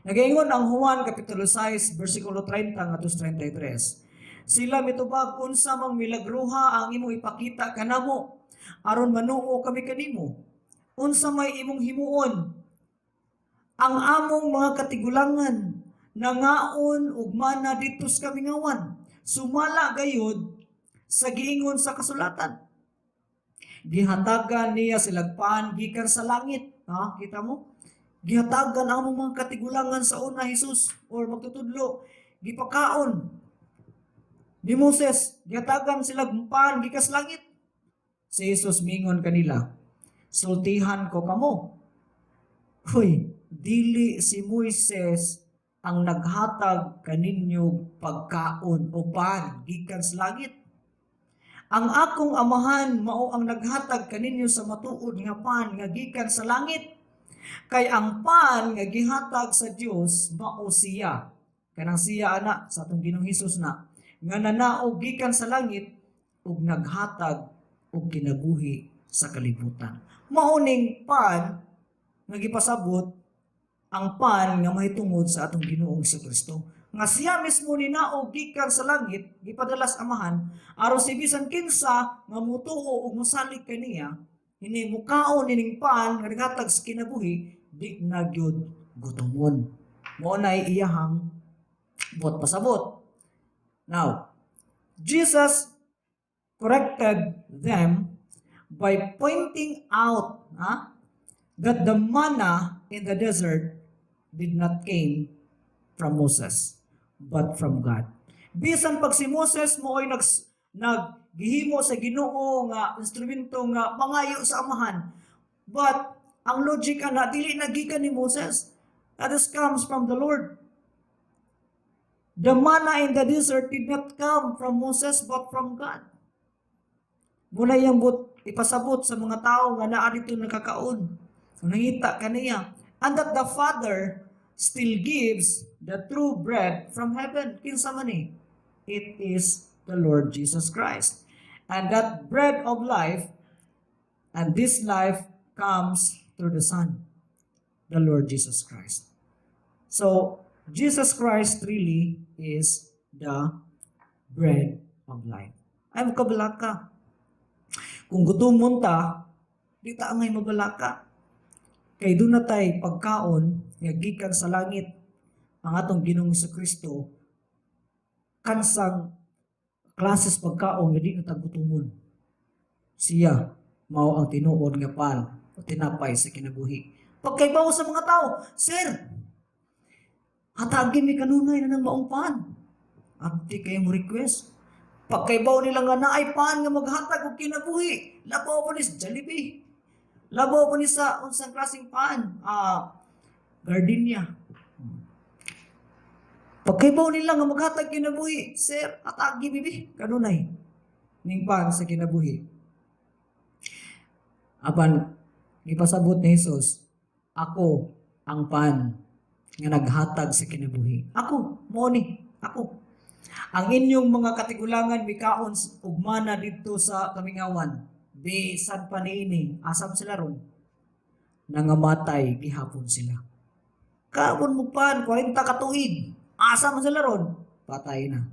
Nagaingon ang Juan kapitulo 6 bersikulo 30 ngadto 33. Sila mitubag unsa mang milagruha ang imong ipakita kanamo aron manuo kami kanimo. Unsa may imong himuon ang among mga katigulangan nangaon ug mana dito sa kamingawan. Sumala gayud sa giingon sa kasulatan. Gihatagan niya silagpaan gikan sa langit. Ha? Kita mo? Gihatagan ang among mga katigulangan sa una Hesus or magtutudlo. Gipakaon ni Moses. Gihatagan silagpaan gikan sa langit. Si Hesus mingon kanila, sultihan ko kamo. Hoy, dili si Moises ang naghatag kaninyo pagkaon o pan gikan sa langit. Ang akong amahan mao ang naghatag kaninyo sa matuod nga pan nga gikan sa langit. Kay ang pan nga gihatag sa Dios mao siya. Kanang siya ana sa atong Ginoong Hesus na nga nanaog gikan sa langit ug naghatag og kinabuhi sa kalibutan. Mao ning pan nga gipasabot ang pan nga mahitungod sa atong Ginoong Kristo. Nga siya mismo ninaog gikan sa langit, gipadala sa amahan, aron si bisan kinsa nga mutuo ug mosalig kaniya, hini mukaon ining pan nga naghatag sa kinabuhi, di na gyud gutomon. Mao nay iyahang bot pasabot. Now, Jesus corrected them by pointing out that the manna in the desert did not came from Moses, but from God. Bisan pag si Moses mo ay naggihimo sa Ginoo nga instrumento nga mangayo sa amahan, but ang logic ana dili nagikan ni Moses. That is comes from the Lord. The manna in the desert did not come from Moses, but from God. Muna yung ipasabot sa mga tao nga naa dito nakakaon. Nangita kaniya. And that the Father still gives the true bread from heaven. Kinsa man ni? It is the Lord Jesus Christ. And that bread of life, and this life comes through the Son, the Lord Jesus Christ. So, Jesus Christ really is the bread of life. Ay, makabalaka. Kung gutom mo ta, di ta angay mabalaka. Kay doon na tay pagkaon, nga gikan sa langit, ang atong Ginoong Kristo, kansang klases pagkaon nga di na tagutumon. Siya, mao ang tinuod nga pan o tinapay sa kinabuhi. Pagkaybaw sa mga tao, Sir, hatagin mi kanunay na ng maong pan. Abdi kayo mo request. Pagkaybaw nila nga naay pan nga maghatag og kinabuhi. Labaw pa ni sa Jollibee. Labaw pa ni sa unsang klaseng pan. Gardenia. Pagkaybaw nila nga maghatag kinabuhi. Sir, hatagi bibi kanunay ning pan sa kinabuhi. Apan ipasabot ni Jesus, ako ang pan nga naghatag sa kinabuhi. Ako, mo ni, ako. Ang inyong mga katigulangan mikaon ug mana didto sa kamingawan. Bisan pa niini, asam sila ron. Nangamatay gihapon sila. Karon mo pan 40 ka tuig. Asam sila ron? Patay na.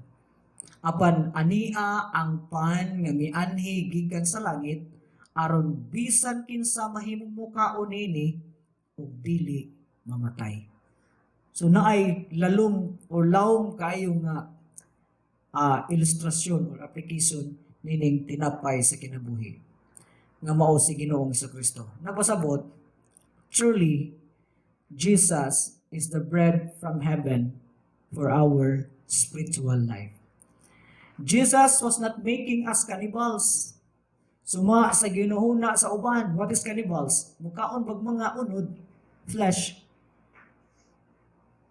Apan ania ang pan nga mianhi gikan sa langit aron bisan kinsa mahimong mukaon nini ug dili mamatay. So naay lalong o lawom kayo nga ilustrasyon or application nining tinapay sa kinabuhi nga mao si Ginoong Kristo. Nagpasabot, truly Jesus is the bread from heaven for our spiritual life. Jesus was not making us cannibals. Suma sa ginuhuna sa uban, what is cannibals? Mukaon bag mga unod, flesh.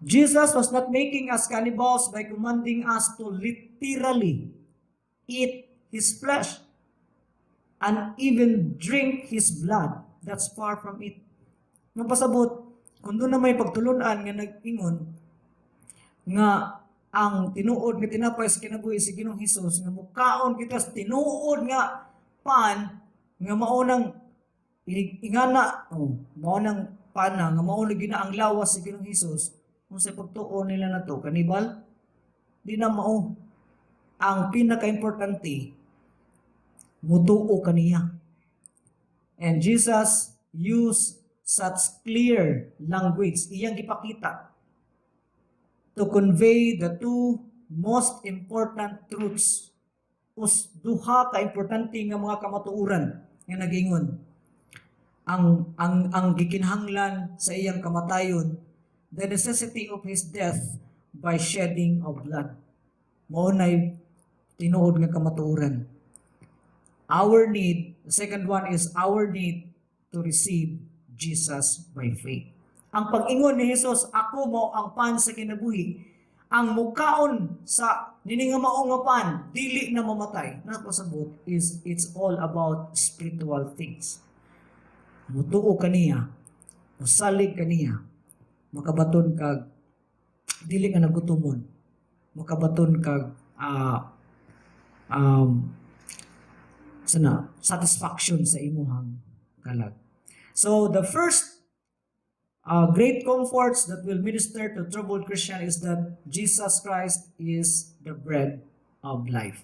Jesus was not making us cannibals by commanding us to literally eat His flesh and even drink His blood. That's far from it. Napasabot, kung doon na may pagtulunan nga nag-ingon, nga ang tinuod nga tinapay sa kinabuhi si Ginoong Hesus, nga mukaon kita sa tinuod nga pan, nga maunang ingana, maunang pana, nga maunang ginaang lawas si Ginoong Hesus, kung sa pagtuon nila na to, kanibal, di na mao. Ang pinaka-importante, mutuo kaniya. And Jesus used such clear language, iyang ipakita, to convey the two most important truths, duha ka-importante nga mga kamatuoran nga nagingon. Ang gikinahanglan sa iyang kamatayon, the necessity of His death by shedding of blood. Mao nay tinuod nga kamatuoran. Our need, the second one is our need to receive Jesus by faith. Ang pag-ingon ni Jesus, ako mo ang pan sa kinabuhi. Ang mukaon sa nining nga mao nga pan, dili na mamatay. Napasabot is it's all about spiritual things. Mutuo kaniya, musalig kaniya, makabaton kag dili ka nagutumon, makabaton kag satisfaction sa imuhang kalag. So the first great comforts that will minister to troubled Christian is that Jesus Christ is the bread of life.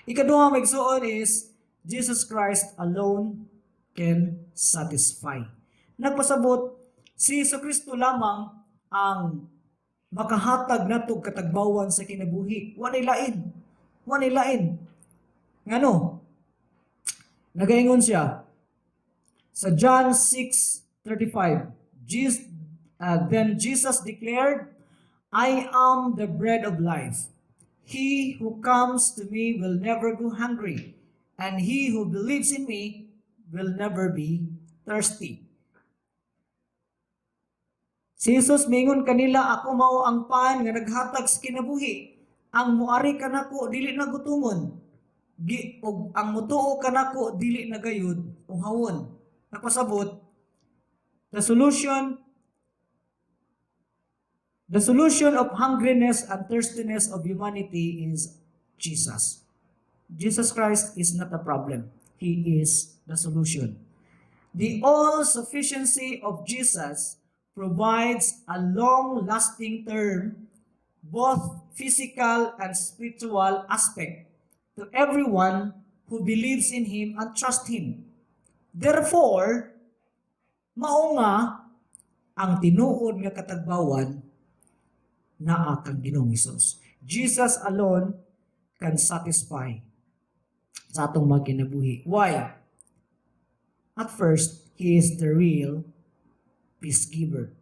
Ikaduha magsuon is Jesus Christ alone can satisfy. Nagpasabot, si Kristo lamang ang makahatag natog katagbawan sa kinabuhi. Wanay lain. Ngano? Nagaingon siya sa John 6:35. Then Jesus declared, I am the bread of life. He who comes to me will never go hungry, and he who believes in me will never be thirsty. Si Jesus mingon kanila, ako mao ang pan nga naghatag sa kinabuhi. Ang muari kanako dili na gutumon. Og ang mutuo kanako dili na gayud uhawon. Napasabot, the solution of hungriness and thirstiness of humanity is Jesus. Jesus Christ is not a problem. He is the solution. The all-sufficiency of Jesus provides a long-lasting term, both physical and spiritual aspect to everyone who believes in Him and trusts Him. Therefore, mao nga ang tinuod nga katagbawan naa kang Ginoong Hesus. Jesus alone can satisfy sa atong mga kinabuhi. Why? At first, He is the real peace giver.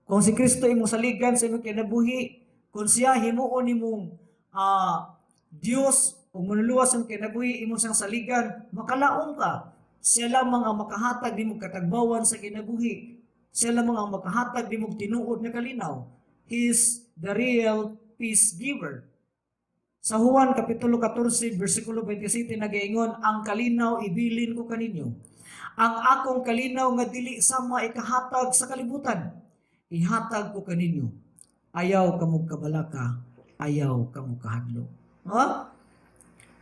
Kung si Kristo imong saligan sa imong kinabuhi, kung siya himuon imong Dios o manuluwas ang kinabuhi imong sang saligan, makalaong ka. Siya lamang ang makahatag nimong katagbawan sa kinabuhi. Siya lamang ang makahatag nimong tinuod nga kalinaw. He is the real peace giver. Sa Juan Kapitulo 14, versikulo 27, nagaingon, ang kalinaw ibilin ko kaninyo. Ang akong kalinaw nga dili sama ikahatag sa kalibutan. Ihatag ko kaninyo. Ayaw kamog kabalaka, ayaw kamog kahadlo. Huh?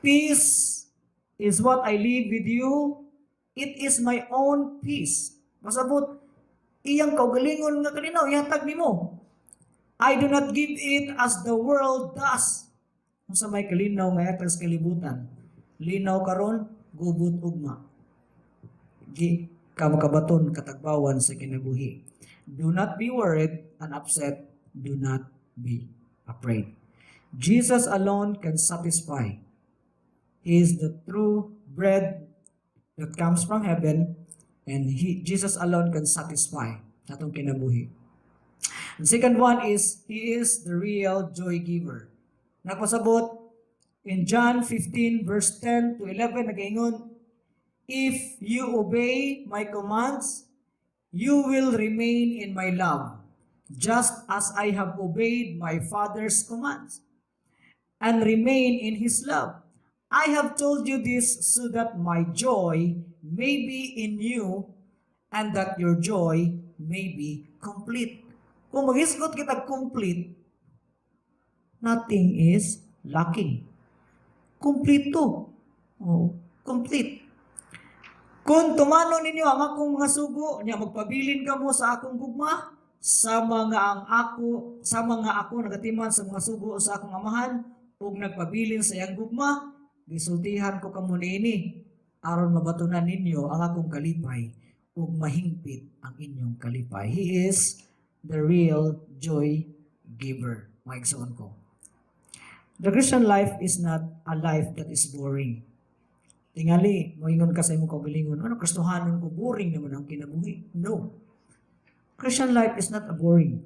Peace is what I leave with you. It is my own peace. Masabot, iyang kaugalingon nga kalinaw, ihatag nimo. I do not give it as the world does. Kung sa may kalinaw nga yatag sa kalibutan, linaw karon, gubot ugma. Di kamakabaton katagbawan sa kinabuhi. Do not be worried and upset. Do not be afraid. Jesus alone can satisfy. He is the true bread that comes from heaven, and Jesus alone can satisfy atong kinabuhi. The second one is, He is the real joy giver. Napasabot in John 15 verse 10 to 11, nagaingon, if you obey my commands, you will remain in my love, just as I have obeyed my Father's commands, and remain in His love. I have told you this so that my joy may be in you, and that your joy may be complete. Kung mag-isgot kita complete, nothing is lacking. Kompleto. Oh, complete. Kung tumano ninyo ang akong mga sugo, niya magpabilin ka mo sa akong gugma, sa mga ako nagatiman sa mga sugo sa akong amahan, ug nagpabilin sa iyang gugma, gisultihan ko kamo niini aron mabatunan ninyo ang akong kalipay ug mahingpit ang inyong kalipay. He is the real joy giver. Maigsoon ko. The Christian life is not a life that is boring. Tingali, moingon ka sa imong kaugalingon, ano Kristohanon ko, boring naman ang kinabuhi. No. Christian life is not a boring.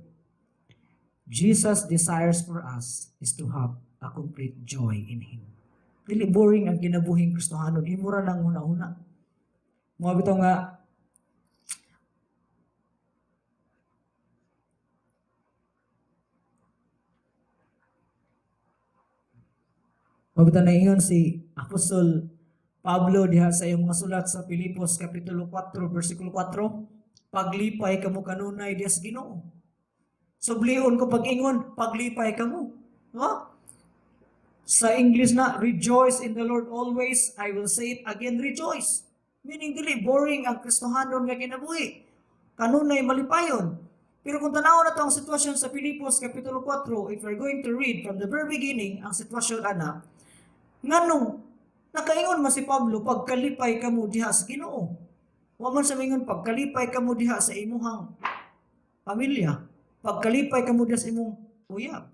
Jesus' desires for us is to have a complete joy in Him. Dili boring ang kinabuhing Kristohanon, imura lang huna-huna. Mga bitaw nga, Mabita na ingon si Apostol Pablo diha sa iyong mga sulat sa Filipos Kapitulo 4, versikulo 4, paglipay kamo kanunay diha sa Ginoo. Sublion ko pag-ingon, paglipay kamo. No? Sa English na, rejoice in the Lord always. I will say it again, rejoice. Meaning dili boring ang Kristohanon nga kinabuhi. Kanunay malipayon. Pero kung tanaw na ang sitwasyon sa Filipos Kapitulo 4, if we're going to read from the very beginning, ang sitwasyon ana, nganong nakaingon man si Pablo, pagkalipay kamo diha sa Ginoo. Wa man sa mingon pagkalipay kamo diha sa imuhang pamilya. Pagkalipay kamo diha sa imong uyab.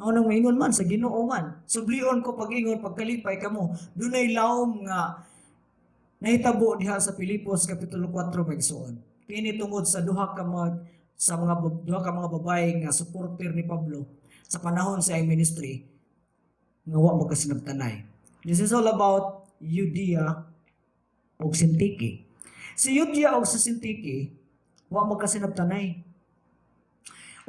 Ako nang maingon man sa Ginoo man. Sublion ko pag-ingon pagkalipay kamo. Dunay lawom nga nahitabo diha sa Filipos Kapitulo 4 pagsuon. Kini tungod sa duha ka mga babae nga supporter ni Pablo sa panahon sa iyang ministry nga wa magkasinabtanay. This is all about Judea ug Sintiki. Si Judea ug sa Sintiki wa magkasinabtanay.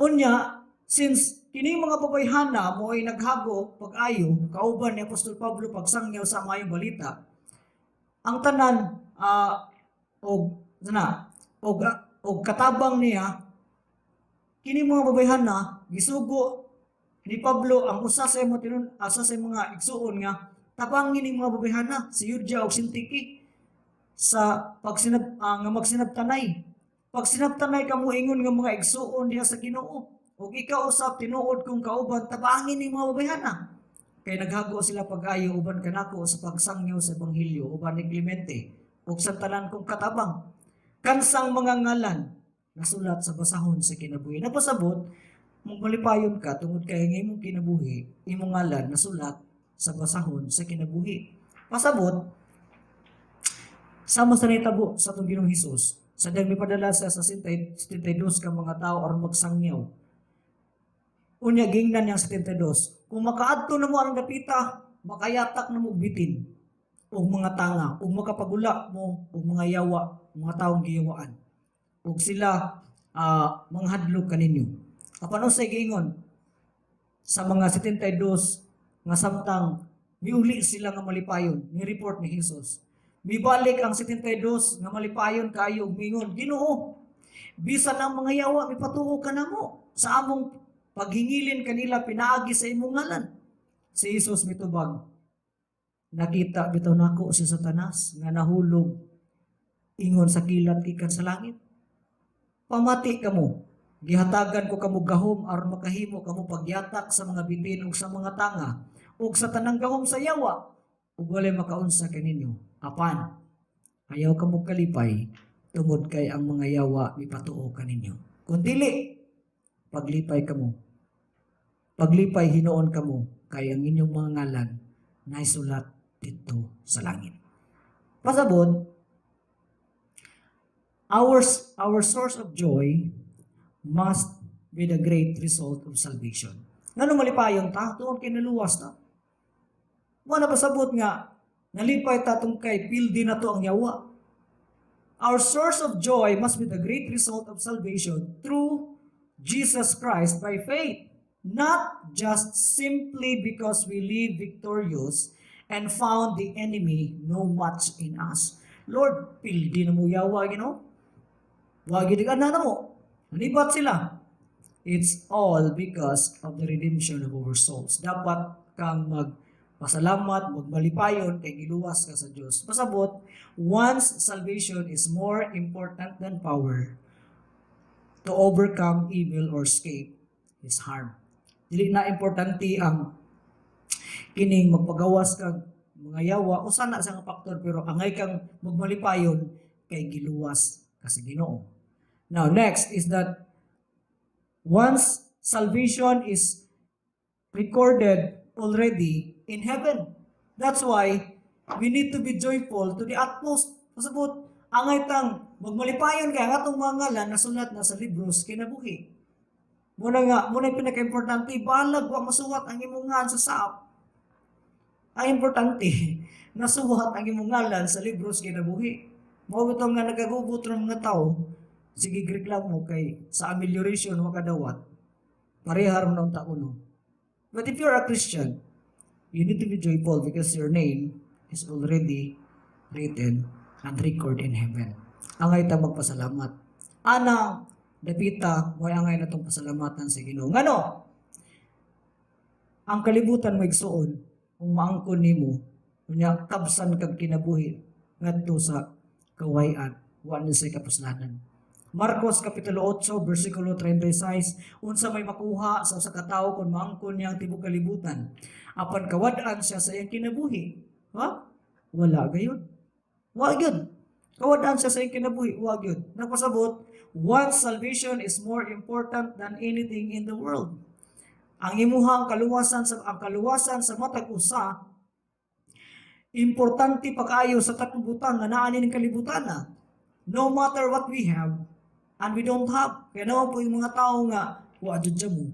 Unya, since kini mga babayhana mo ay naghago pag-ayo kauban ni Apostol Pablo pagsangyaw sa mayong balita, ang tanan og katabang niya kini mga babayhana gisugo ni Pablo ang usa sa mga igsuon nga tabang ni mga babayhana si Judea ug Sintiki. sa nga magsinabtanay. Pag sinabtanay ka mo ingon nga mga igsuon diha sa Ginoo, ug ikaw usab tinuod kung kauban tabangin ning mga babayana. Kay naghago sila pag-ayo uban kanako sa pagsangyo sa ebanghelyo uban ni Clemente ug sa tanan kong katabang. Kansang mga ngalan nasulat sa basahon sa kinabuhi. Napasabot, malipayon ka tungod kay nga imong kinabuhi, imong ngalan nasulat sa basahon sa kinabuhi. Pasabot, sama sa nitabo sa atong Ginoong Hesus, sa dang mipadala sa 72 ka mga tao aron magsangyaw. Unya gingnan yang 72, kung makaadto na mo ang dapita, makayatak na mo bitin og mga tanga, ug makapagula mo og mga yawa, mga taong giyawaan. Ug sila mga hadlok kaninyo. Apan usay giingon sa mga 72 nga samtang miuli sila nga malipayon, ni report ni Hesus. Mibalik ang 72 nga malipayon kaayo ug mingon, Ginoo, bisan ang mga yawa mipatuo ka namo sa among paghingilin kanila pinaagi sa imong ngalan. Si Hesus mitubag, nakita bitaw nako si Satanas nga nahulog ingon sa kilat gikan sa langit. Pamati kamo, gihatagan ko kamo gahom aron makahimo kamo pagyatak sa mga bitin ug sa mga tanga ug sa tanang gahom sa yawa ug walay makaunsa kaninyo. Apan, ayaw kamo kalipay tungod kay ang mga yawa mipatuo kaninyo. Kung dili, paglipay kamo. Paglipay hinuon kamo kay ang inyong mga ngalan naisulat dito sa langit. Pasabot, our source of joy must be the great result of salvation. Ngano malipayong ta? Tuon kay naluwas na. Wala pasabot nga, nalipay tatong kay pildi na to ang yawa. Our source of joy must be the great result of salvation through Jesus Christ by faith. Not just simply because we live victorious and found the enemy no match in us. Lord, pildi na mo yawa, wagi di ka na mo. Nalibat sila. It's all because of the redemption of our souls. Dapat kang magpasalamat, magmalipayon, kay giluwas ka sa Diyos. Pasabot, once salvation is more important than power to overcome evil or escape his harm. Dili na importante ang kining magpagawas kag mga yawa o sana sa nga faktor pero angay kang magmalipayon kay giluwas ka sa Ginoo. Now next is that once salvation is recorded already in heaven. That's why we need to be joyful to the utmost. Pasabot, angay tang magmalipayon kay ang atong mga ngalan nasulat na sa libros kinabuhi. Muna pinaka-importante, balag wa masuwat ang imong ngalan sa saap. Ang importante, nasuwat ang imong ngalan sa libros kinabuhi. Mao bitong nga nagagubot ng mga tao, sige reklamo kay sa amelioration wa kadawat. Parehar mo nang taon. But if you're a Christian, you need to be joyful because your name is already written and recorded in heaven. Angay ta magpasalamat. Anang dapita mo angay natong pasalamatan sa Ginoo. Ngano? Ang kalibutan mo igsuon kung maangkon nimo unya kabsan kag kinabuhi ngadto sa kawayan wa na say kapuslanan. Marcos kapitulo 8 bersikulo 36, unsa may makuha sa usa ka tawo kun maangkon niya ang tibuok kalibutan apan kawad-an siya sa iyang kinabuhi. Ha? Wala gayud. Wa gyud. Kawad-an siya sa iyang kinabuhi, wa gyud. Nagpasabot, once salvation is more important than anything in the world. Ang imuhang kaluwasan sa matag usa importante pa kaayo sa katubutang nga naa ning kalibutan na. No matter what we have and we don't have. Kaya naman po yung mga tao nga wa jud mo.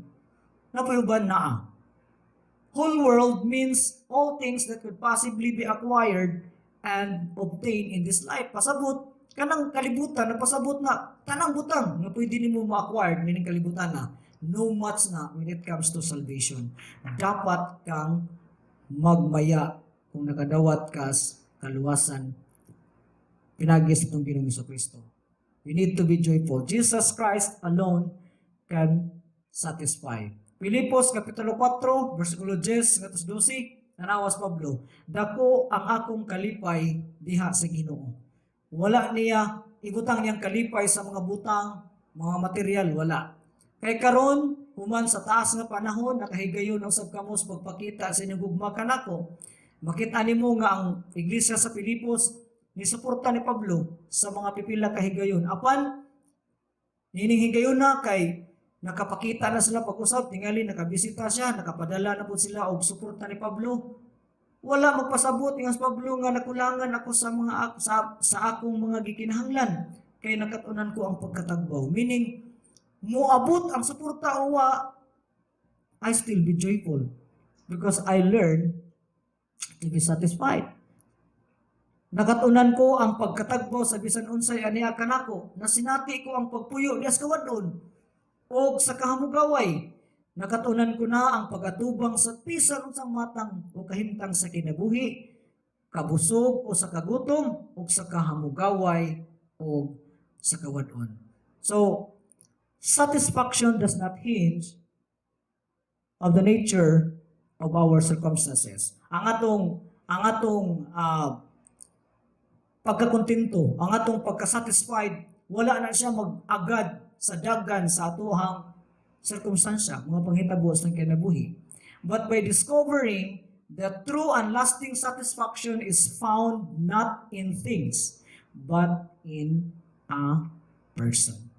Napayuban naa. Whole world means all things that could possibly be acquired and obtained in this life. Pasabot kanang kalibutan nagpasabot na tanang butang nga pwede nimo ma-acquire ning kalibutan na. No much na when it comes to salvation. Dapat kang magmaya kung nakadawat ka kaluwasan pinagi sa itong Ginoong Jesucristo. We need to be joyful. Jesus Christ alone can satisfy. Filipos kapitulo 4 bersikulo 10 ngadto 12 nanawas Pablo, dako ang akong kalipay diha sa Ginoo. Wala niya ibutang niyang kalipay sa mga butang, mga material, wala. Kay karon human sa taas nga panahon nakahigayon ang usab kamo sa pagpakita sa inyong gugma kanako. Makita nimo nga ang iglesia sa Pilipos ni suporta ni Pablo sa mga pipila ka higayon. Apan nining higayon na kay nakapakita na sila pag-usap, tingali nakabisita siya, nakapadala na po sila og suporta ni Pablo. Wala magpasabot nga sa Pablo nga nakulangan ako sa mga sa akong mga gikinahanglan kay nakatunan ko ang pagkatagbaw. Meaning moabot ang suporta o I still be joyful because I learned to be satisfied. Nakatunan ko ang pagkatagbaw sa bisan unsay aniya kanako, na sinati ko ang pagpuyo dias kawadon o sa kahamugaway. Nakatunan ko na ang pagatubang sa bisan unsang matang o kahimtang sa kinabuhi, kabusog o sa kagutom o sa kahamugaway o sa kawadon. So, satisfaction does not hinge of the nature of our circumstances. Ang atong pagkakontento, ang atong pagkasatisfied, wala na siya mag-agad sa dagan sa atuhang circumstansya, mga panghitabo sa kinabuhi. But by discovering that true and lasting satisfaction is found not in things, but in a person.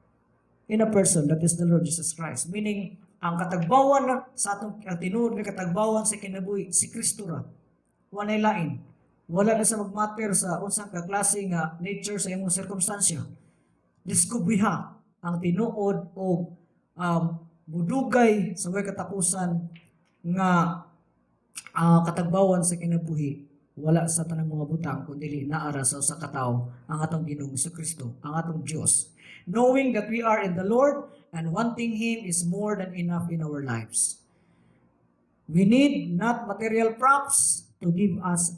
In a person, that is the Lord Jesus Christ. Meaning, ang katagbawan sa atong tinuod nga katagbawan sa kinabuhi, si Kristo ra. Walay lain. Wala na sa magmatter sa unsang kaklase nga nature sa imong circumstansya. Diskubriha ang tinuod o budugay sa way katapusan nga katagbawan sa kinabuhi. Wala sa tanang mga butang kundi naara sa usa ka tawo ang atong Ginoong Kristo, ang atong Dios. Knowing that we are in the Lord and wanting Him is more than enough in our lives. We need not material props to give us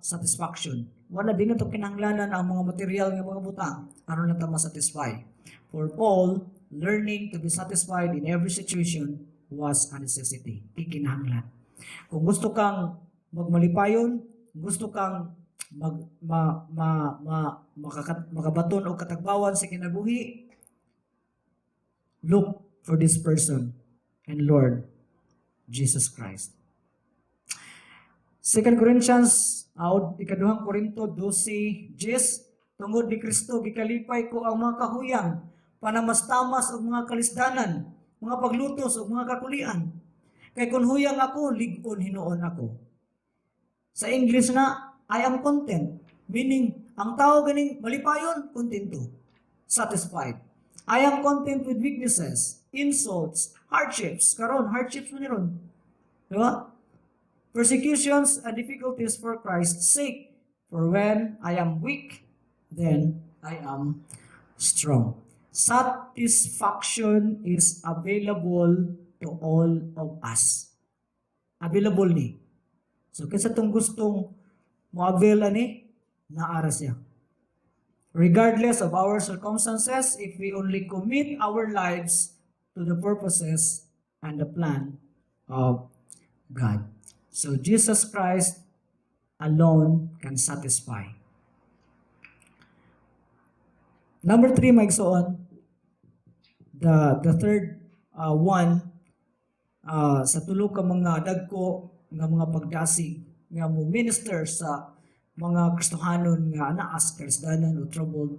satisfaction. Wala din ito kinahanglanan ang mga material nga mga butang aron lang ta ma-satisfy. For Paul, learning to be satisfied in every situation was a necessity. Kinahanglan. Kung gusto kang magmalipayon, gusto kang makabaton o katagbawan sa kinabuhi, look for this person and Lord Jesus Christ. 2 Corinthians, ikaduhang Korinto 12:10, tungod ni Kristo gikalipay ko ang mga kahuyang, panamastamas og mga kalisdanan, mga paglutos og mga kakulian. Kay kung huyang ako, lig-on hinuon ako. Sa English na, I am content. Meaning, ang tao ganing malipayon, kontento. Satisfied. I am content with weaknesses, insults, hardships. Karon, hardships mo niron. Diba? Persecutions and difficulties for Christ's sake. For when I am weak, then I am strong. Satisfaction is available to all of us. Available ni. So, kaysa itong gustong mo-avail ani, naara siya. Regardless of our circumstances, if we only commit our lives to the purposes and the plan of God. So, Jesus Christ alone can satisfy. Number 3, maigsoon, the third one, sa tulo ka mga dagko nga mga pagdasig nga mo minister sa mga Kristohanon nga anaas karisdanan o troubled,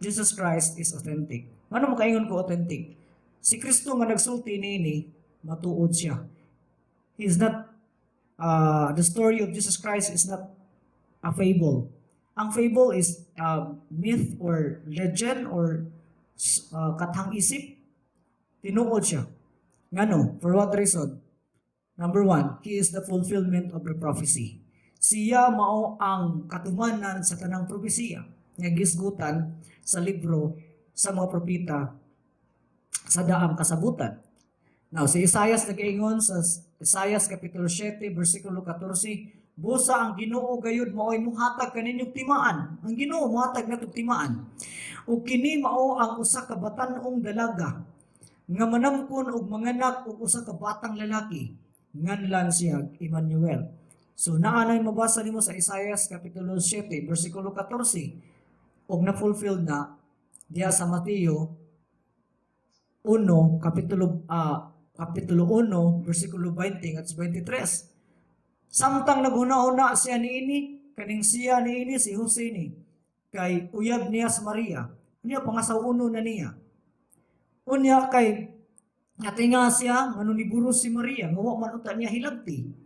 Jesus Christ is authentic. Ano makaingon ko authentic? Si Kristo nga nagsulti niini, matuod siya. He is not, the story of Jesus Christ is not a fable. Ang fable is myth or legend or katang isip. Tinuod siya. Ngano? For what reason? Number 1, He is the fulfillment of the prophecy. Siya mao ang katumanan sa tanang propesiya nga gisgutan sa libro sa mga propeta sa daang kasabutan. Now, si Isaias nag-ingon sa Isaias Kapitulo 7, versikulo 14, busa ang Ginoo gayud mao'y muhatag kaninyong timaan. Ang Ginoo muhatag natong timaan. Ug kini mao ang usa ka batan-ong dalaga nga manamkon og manganak og usa ka batang lalaki. Nganlan siya Emmanuel. So naanay mabasa nimo sa Isaias Kapitulo 7, versikulo 14. o na-fulfilled na diya sa Mateo 1, kapitulo 1, versikulo 20 at 23. Samtang naghuna-una siya niini, kaning siya niini si Jose ni, kay uyab niya sa Maria, niya pangasawuno na niya. Unya kay natinga siya, ngano ni buro si Maria, ngawa man uta niya hilabti.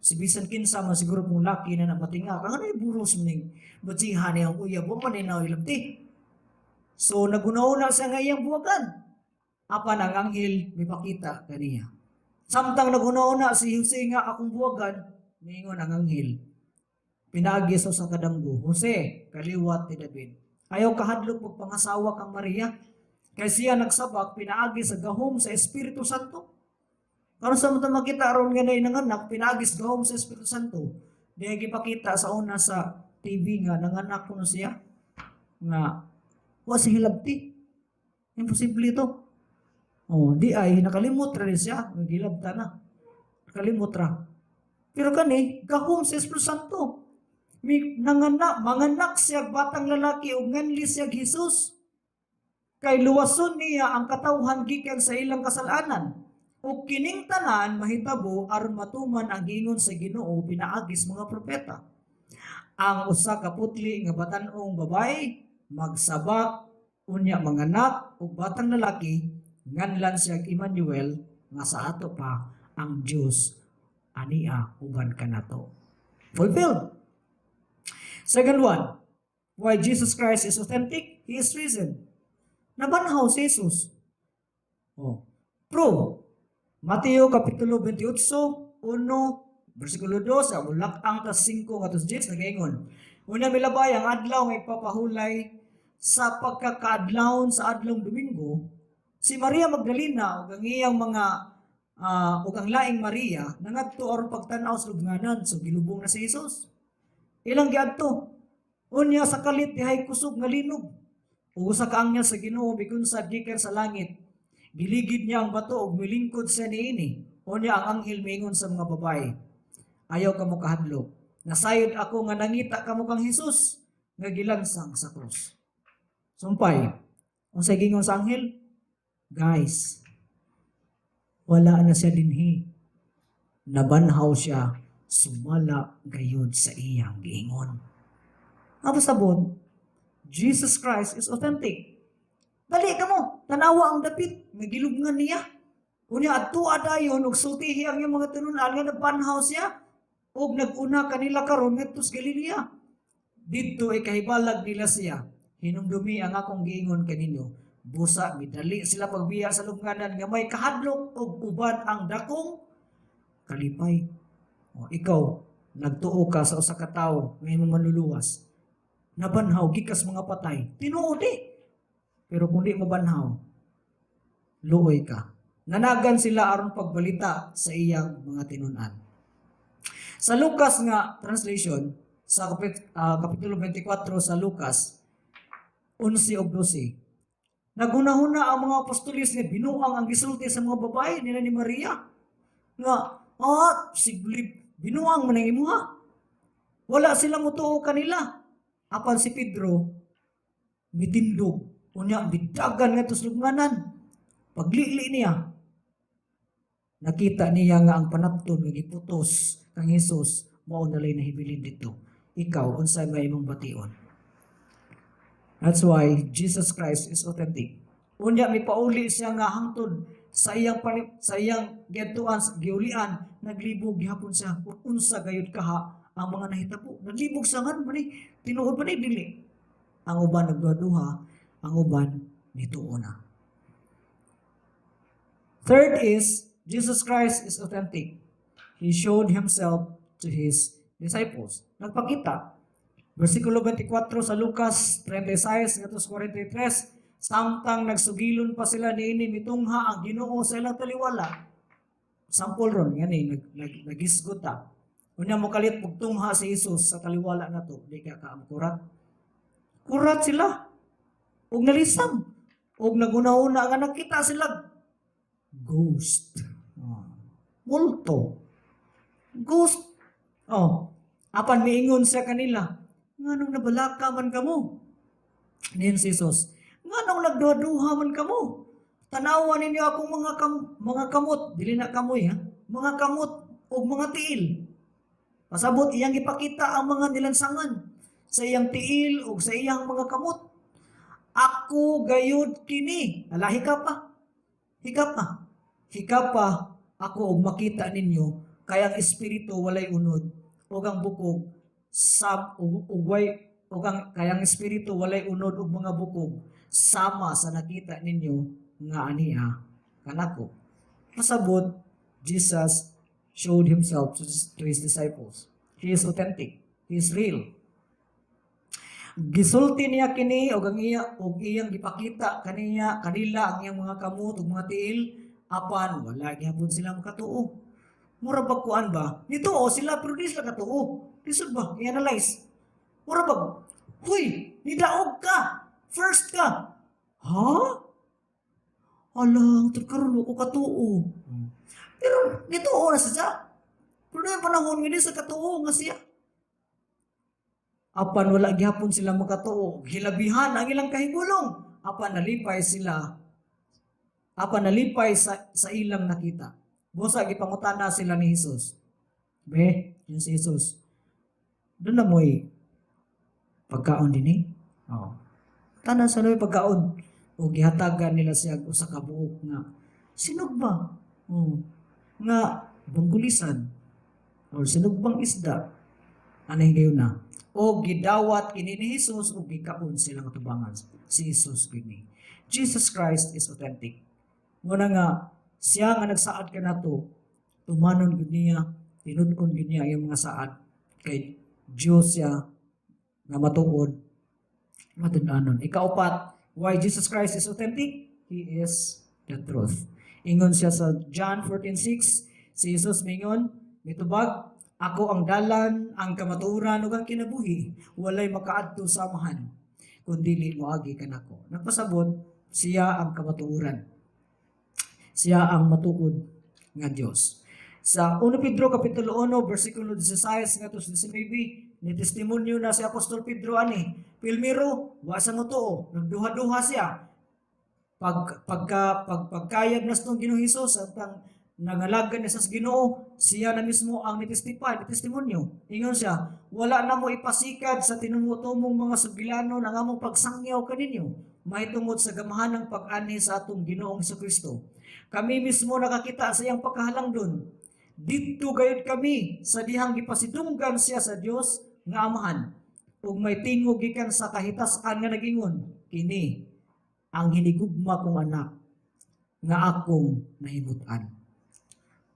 Si bisan kinsa man siguro kung laki na napatinga, kang ano ni buros maning batsihan niya ang uyab, wa man na hilabti. So naghuna-una siya nga iyang buwagan. Apan ang anghel mipakita kaniya. Samtang naghuna-una si Jose nga akong buwagan, ningon ang anghel, pinaagi sa kadamgo, Jose, kaliwat ni David. Ayaw kahadlok pag pangasawa kang Maria, kay siya nagsabak, pinaagi sa gahom sa Espiritu Santo. Karon sa mga makita aron nga nanganak, pinaagi sa gahom sa Espiritu Santo. Diya gipakita sa una sa TV nga, nanganak ko na siya, nga, wa si hilabti. Imposible ito. Di ay, nakalimot rin siya, nagilabta na. Nakalimot ra. Pero kani, gahom sa Espiritu Santo. Manganak siya batang lalaki o nganli siya Jesus. Kay luwason niya ang katawhan gikan sa ilang kasalanan. O kining tanan mahitabo aron matuman ang gingon sa Ginoo pinaagis mga propeta. Ang usa ka putli nga batan-ong babae magsabak unya manganak og batang lalaki nganlan siya Emmanuel nga sa ato pa ang Dios ania uban kanato. Fulfilled. Second one, why Jesus Christ is authentic? He is risen. Nabanhaw si Jesus. Prove. Mateo kapitulo 28, 1, versikulo 2, sa mulak-ang tas 5 katos 10 nagaingon. Una milabay ang adlaw nga ipapahulay sa pagkakaadlawon sa adlawng Domingo, si Maria Magdalena ug ang iyang mga ug ang laing Maria nangadto aron pagtan-aw sa lubnganan, so gilubong na si Jesus. Ilang giadto? Unya sa kalit dihay kusog nga linog. Ug usa ka anghel sa Ginoo migunsa gikan sa langit. Giligid niya ang bato ug milingkod siya niini. Unya ang anghel miingon sa mga babae, ayaw kamo kahadlok. Nasayod ako nga nangita kamo kang Hesus nga gilansang sa krus. Sumpay. Unsay gingon sa anghel? Guys, wala na siya dinhi. Nabanhaw siya, sumala gayud sa iyang giingon. Ang sabot, Jesus Christ is authentic. Dali ka mo, tanawa ang dapit, nagilubngan niya. Unya adtua dayon og sultihi ang iyang mga tinunan nga nabanhaw siya og naguna kanila karon ngadto sa Galilea. Didto ay kahibalag nila siya. Hinumdumi ang akong giingon kaninyo. Busa midali sila pagbiya sa lubnganan nga may kahadlok og uban ang dakong kalipay. Ikaw nagtuo ka sa usa ka tawo nga imong manluluwas. Nabanhaw gikas mga patay. Tinuod Pero kung di mabanhaw, luoy ka. Nanagan sila aron pagbalita sa iyang mga tinunan. Sa Lucas nga translation, sa kapitulo 24 sa Lucas, 11 o 12, naghuna-huna ang mga apostolis nga binuang ang gisulti sa mga babae nila ni Maria. Nga, siglip, binuang man ang imuha. Wala sila mutuo kanila. Apan si Pedro, mitindog. Unya, bidagan nga tuslubnganan. Paglili niya, nakita niya nga ang panapton nga giputos kang Hesus, mao nalay nahibilin dito. Ikaw, unsay may imong bation? That's why Jesus Christ is authentic. Unya, may pauli siya nga hangtod sa iyang giadtuan, giulian, naglibog gihapon siya. Unsa gayud kaha ang mga nahitabo. Naglibog sa man tinuod man dili. Ang uban nagduha, ang uban nituo na. Third is, Jesus Christ is authentic. He showed himself to his disciples. Nagpakita. Versikulo 24 sa Lucas 36 ngadto 43, samtang nagsugilon pa sila niini mitungha ang Ginoo sa ilang taliwala. Sample ron ngani nagisgot ta. Unya mo kalit pugtungha si Jesus sa taliwala nato, di ka kaamkurat. Kurat sila. Og nalisam. Og naguna-una nga nakita sila ghost. Multo. Ghost. Apan miingon sa kanila, nganong nabalaka man kamo? Niyan si Jesus, nganong nagduha-duha man kamo? Tanawan ninyo akong mga kamot, dili na kamoy ha, mga kamot o mga tiil. Pasabot iyang ipakita ang mga nilansangan sa iyang tiil o sa iyang mga kamot. Ako gayud kini. Ala, hika pa. Hika pa. Hika pa ako og makita ninyo kay ang espiritu walay unod ug ang bukog sa ug ang kay ang espiritu walay unod ug mga bukog sama sa nakita ninyo nga aniha kanako. Pasabot, Jesus showed himself to his disciples. He is authentic. He is real. Gisulti niya kini og iyang gipakita kanila ang iyang mga kamot ug mga tiil apan wala gyapon sila makatuo. Mura bag kuan ba? Nituo sila pero di sila katuo. Lisod ba? I-analyze. Mura bag, huy, nidaog ka. First ka. Ha? Alang, karon ko katuo. Pero nituo na siya. Pero na yung panahon hindi sa katuo nga siya. Apan wala gyapon sila makatuo. Hilabihan ang ilang kahigulong. Apan nalipay sa ilang nakita. Busa gipangutana sila ni Jesus. Be, yun si Jesus. Doon na mo'y pagkaon din eh. Oh. Tanan sa loy pagkaon. O gihatagan nila siya usa ka buok nga. Sinog ba? Oh. Nga banggulisan. O sinog bang isda. Anay gayon na. O gidawat kini ni Jesus o gikaon silang tubangan. Si Jesus kini. Jesus Christ is authentic. Muna nga, siya nga nagsaad ka na to, tumanon gud niya, tinudon gud niya yung mga saad. Kay Diyos siya nga matuod, matudanon. Ikaupat, why Jesus Christ is authentic? He is the truth. Ingon siya sa John 14:6, si Jesus mingon, mitubag, ako ang dalan, ang kamatuoran ug ang kinabuhi, walay makaadto sa amahan, kundi moagi kanako. Nagpasabot, siya ang kamatuoran. Siya ang matuod nga Dios. Sa 1 Pedro kapitulo 1 bersikulo 16 ngadto sa 19, ni testimonyo na si Apostol Pedro ani, pilmiro wa sa motuo, nagduha-duha siya. Pagkayag nas tong Ginoong Hesus at ang nangalagan niya sa Ginoo, siya na mismo ang nitestify, testimonyo. Ingon siya, wala na mo ipasikad sa tinumutumong mga sugilano ang among pagsangyaw kaninyo, mahitungod sa gamahan ng pag-ani sa atong Ginoong Jesucristo. Kami mismo nakakita sa iyang pagkahalangdon. Dito gayud kami sa dihang gipasidunggan siya sa Dios nga Amahan. Ug may tingog gikan sa kahitasan nga nagingon, kini ang hinigugma kong anak nga akong nahimutan.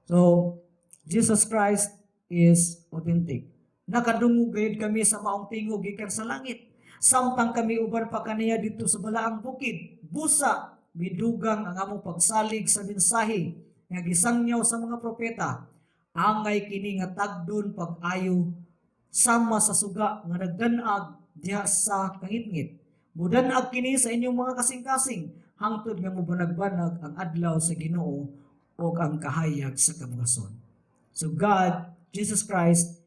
So, Jesus Christ is authentic. Nakadungog gayud kami sa maong tingog gikan sa langit. Samtang kami uban pa kaniya dito sa balaang bukid. Busa midugang ang among pagsalig sa mensahe nga gisangyaw sa mga propeta, angay kini nga tagdon pag-ayo sama sa suga nga nagdanag diha sa kangitngit. Mudanag kini sa inyong mga kasing-kasing hangtod nga mobanag-banag ang adlaw sa Ginoo o ang kahayag sa kabugason. So God, Jesus Christ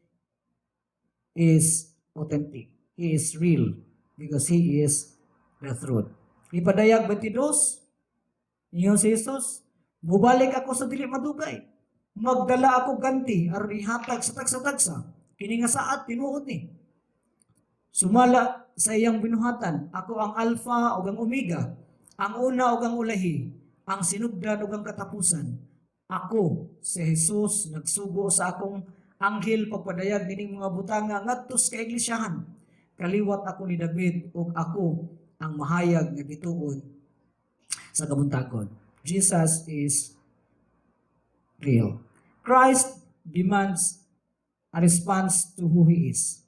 is authentic. He is real because He is the truth. Ipadayag 22, ingon si Jesus, mubalik ako sa dili madugay. Magdala ako ganti aron ihatag sa tagsa-tagsa. Kini nga saad tinuod ni. Sumala sa iyang binuhatan, ako ang Alpha ug ang Omega, ang una ug ang ulahi, ang sinugdan ug ang katapusan. Ako, si Jesus, nagsugo sa akong anghel pagpadayag nining mga butanga ngadto sa kaiglesiyahan. Kaliwat ako ni David ug ako ang mahayag nga bituon sa kabuntagon. Jesus is real. Christ demands a response to who He is.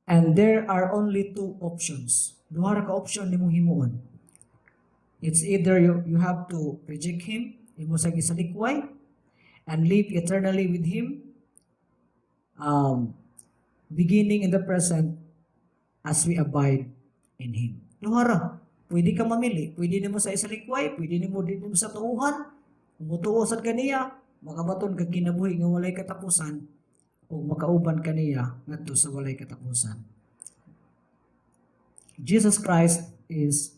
And there are only two options. Duha ra ka option nimong himuon. It's either you have to reject Him, imo sa gisalikway, and live eternally with Him, beginning in the present as we abide in Him. Duha ra. Pwede ka mamili. Pwede nimo sa isalikway, pwede nimo din sa tuuhan. Kung mutuo sad kaniya, makabaton ka kinabuhi nga walay katapusan, o makauban kaniya ngadto sa walay katapusan. Jesus Christ is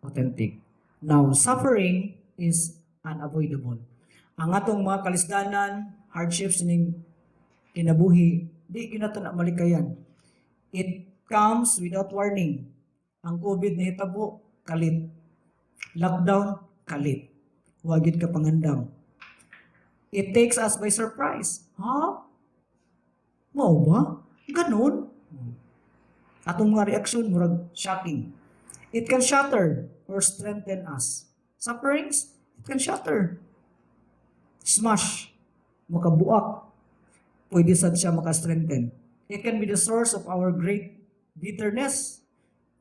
authentic. Now, suffering is unavoidable. Ang atong mga kalisdanan, hardships ning kinabuhi, di kinato na malikayan. It comes without warning. Ang COVID na hitabo, kalit. Lockdown, kalit. Wagid ka pangandam. It takes us by surprise. Ha? Mao ba? Ganon? Atong mga reaksyon, murag shocking. It can shatter or strengthen us. Sufferings, it can shatter. Smash. Makabuak. Pwede sad siya maka-strengthen. It can be the source of our great bitterness.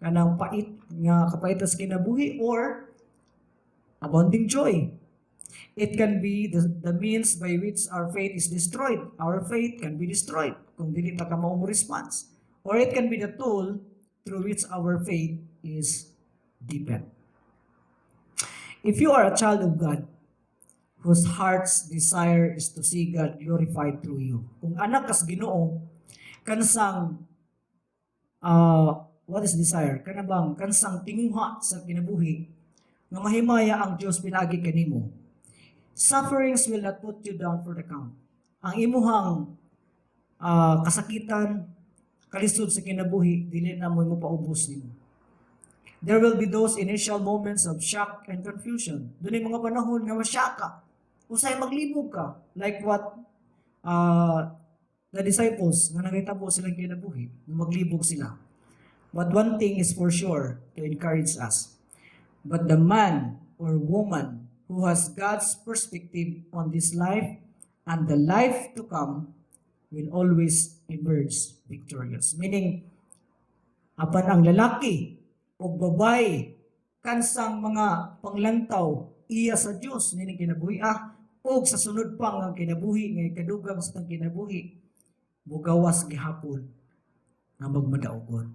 Kanang pait nga kapaitas kinabuhi or abounding joy. It can be the means by which our faith is destroyed. Our faith can be destroyed kung dili ta ka mao mo response. Or it can be the tool through which our faith is deepened. If you are a child of God, whose heart's desire is to see God glorified through you. Kung anak kas Ginoo, kansang what is desire? Kanabang kansang tinguha sa kinabuhi nga mahimaya ang Dios pinagi kanimo. Sufferings will not put you down for the count. Ang imuhang kasakitan, kalisod sa kinabuhi, dili na mo paubos nimo. There will be those initial moments of shock and confusion. Doon mga panahon nga masyaka. Usay maglibog ka. Like what the disciples nga nagitabo silang kinabuhi, maglibog sila. But one thing is for sure to encourage us. But the man or woman who has God's perspective on this life and the life to come will always emerge victorious. Meaning, apan ang lalaki o babae kansang mga panglantaw iya sa Dios nining kinabuhi o sa sunod pang ang kinabuhi nga kadugang sa tang kinabuhi bugawas gihapon nga magmadaogon.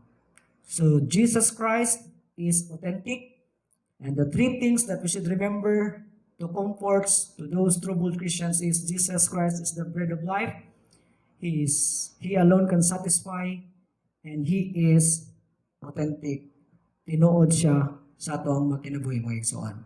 So Jesus Christ is authentic, and the three things that we should remember to comfort to those troubled Christians is Jesus Christ is the bread of life. He alone can satisfy, and He is authentic. Tinuod siya sa atong makinabuhi mga igsoon.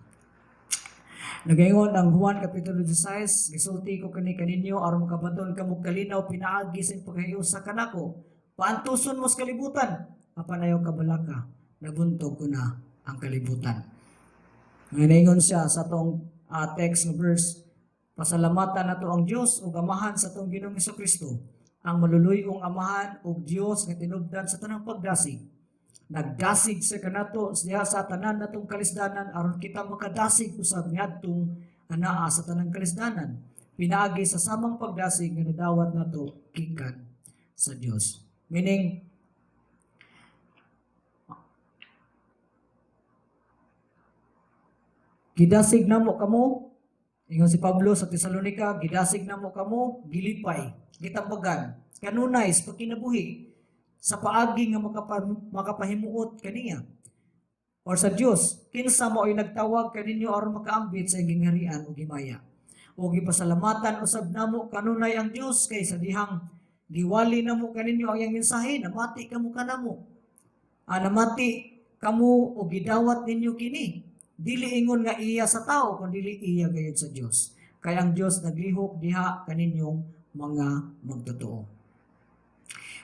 Nagaingon ang Juan Kapitulo 16, gisulti ko kaninyo aron makabaton kamo kalinaw pinaagi sa paghayo sa kanako. Paantuson mo sa kalibutan, apan ayaw kabalaka, nabuntog ko na ang kalibutan. Ngayon siya sa atong text ng verse, pasalamatan nato ang Dios ug amahan sa atong Ginoong Hesukristo, ang maluluyong amahan ug Dios nga tinubdan sa tanang pagdasig. Nagdasig sa kanato diha sa tanan natong kalisdanan aron kita makadasig usab niadtong anaa sa tanang kalisdanan. Pinaagi sa samang pagdasig nga nadawat nato gikan sa Dios. Meaning gidasig namo kamo, ingon si Pablo sa Tesalonica, gidasig namo kamo, gilipay, gitambagan, kanunay sa pagkinabuhi sa paagi nga makapahimuot kaniya or sa Dios. Kinsa mo ay nagtawag kaninyo aron makaambit sa gingharian o gimaya. O gipasalamatan usab namo kanunay ang Dios kay sa dihang giwali namo kaninyo ang iyang mensahe, namati kamo kanamo. Namati kamo o gidawat ninyo kini. Dili ingon nga iya sa tao, kundi dili iya gayud sa Dios. Kaya ang Dios naglihok diha kaninyong mga magtotoo.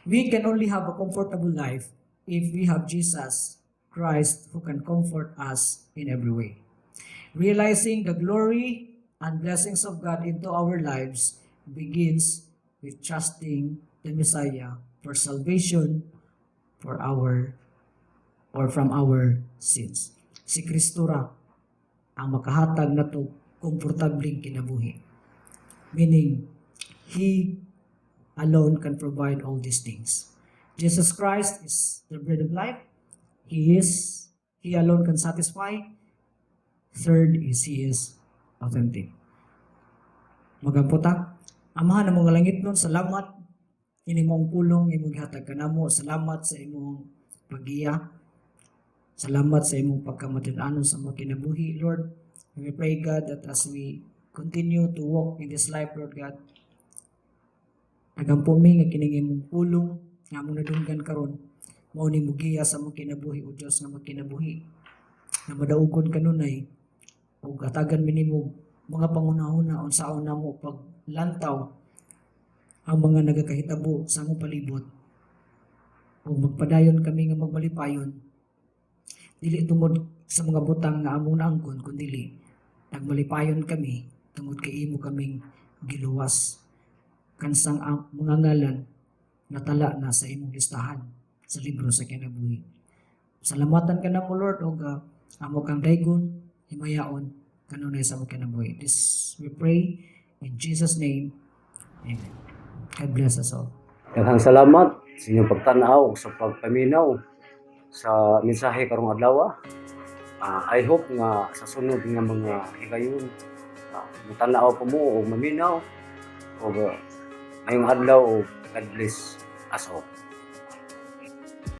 We can only have a comfortable life if we have Jesus Christ who can comfort us in every way. Realizing the glory and blessings of God into our lives begins with trusting the Messiah for salvation for from our sins. Si Kristo ra ang makahatag nato komportabling kinabuhi. Meaning, He alone can provide all these things. Jesus Christ is the bread of life. He alone can satisfy. Third is He is authentic. Magampota, Amahan na mga langit nun, salamat. Ini mong pulong, imong gihatag kanamo. Salamat sa imong pagiya. Salamat sa imong pagkamatilanon sa mga kinabuhi, Lord. We pray, God, that as we continue to walk in this life, Lord God, nagampo mi nga kining imong pulong nga among nadunggan karon, mao ni mugiya sa mong kinabuhi o Dios nga magkinabuhi na madaugon kanunay ug hatagan mi nimo mga pangunahuna unsaon namo paglantaw ang mga nagakahitabo sa among palibot ug magpadayon kami nga magmalipayon dili tungod sa mga butang nga among naangkon kundi nagmalipayon kami tungod kay imo kaming giluwas kansang ang mga ngalan natala na sa imong listahan sa libro sa kinabuhi. Salamatan ka na mo Lord ug amo kang daygon himayaon kanunay sa among kinabuhi. This we pray in Jesus name. Amen. God bless us all.
Daghang salamat sa inyong pagtanaw ug sa pagpaminaw sa mensahe karong adlaw. I hope nga sa sunod nga mga higayon matanaw po mo o maminaw o ngayong adlaw o God bless us all.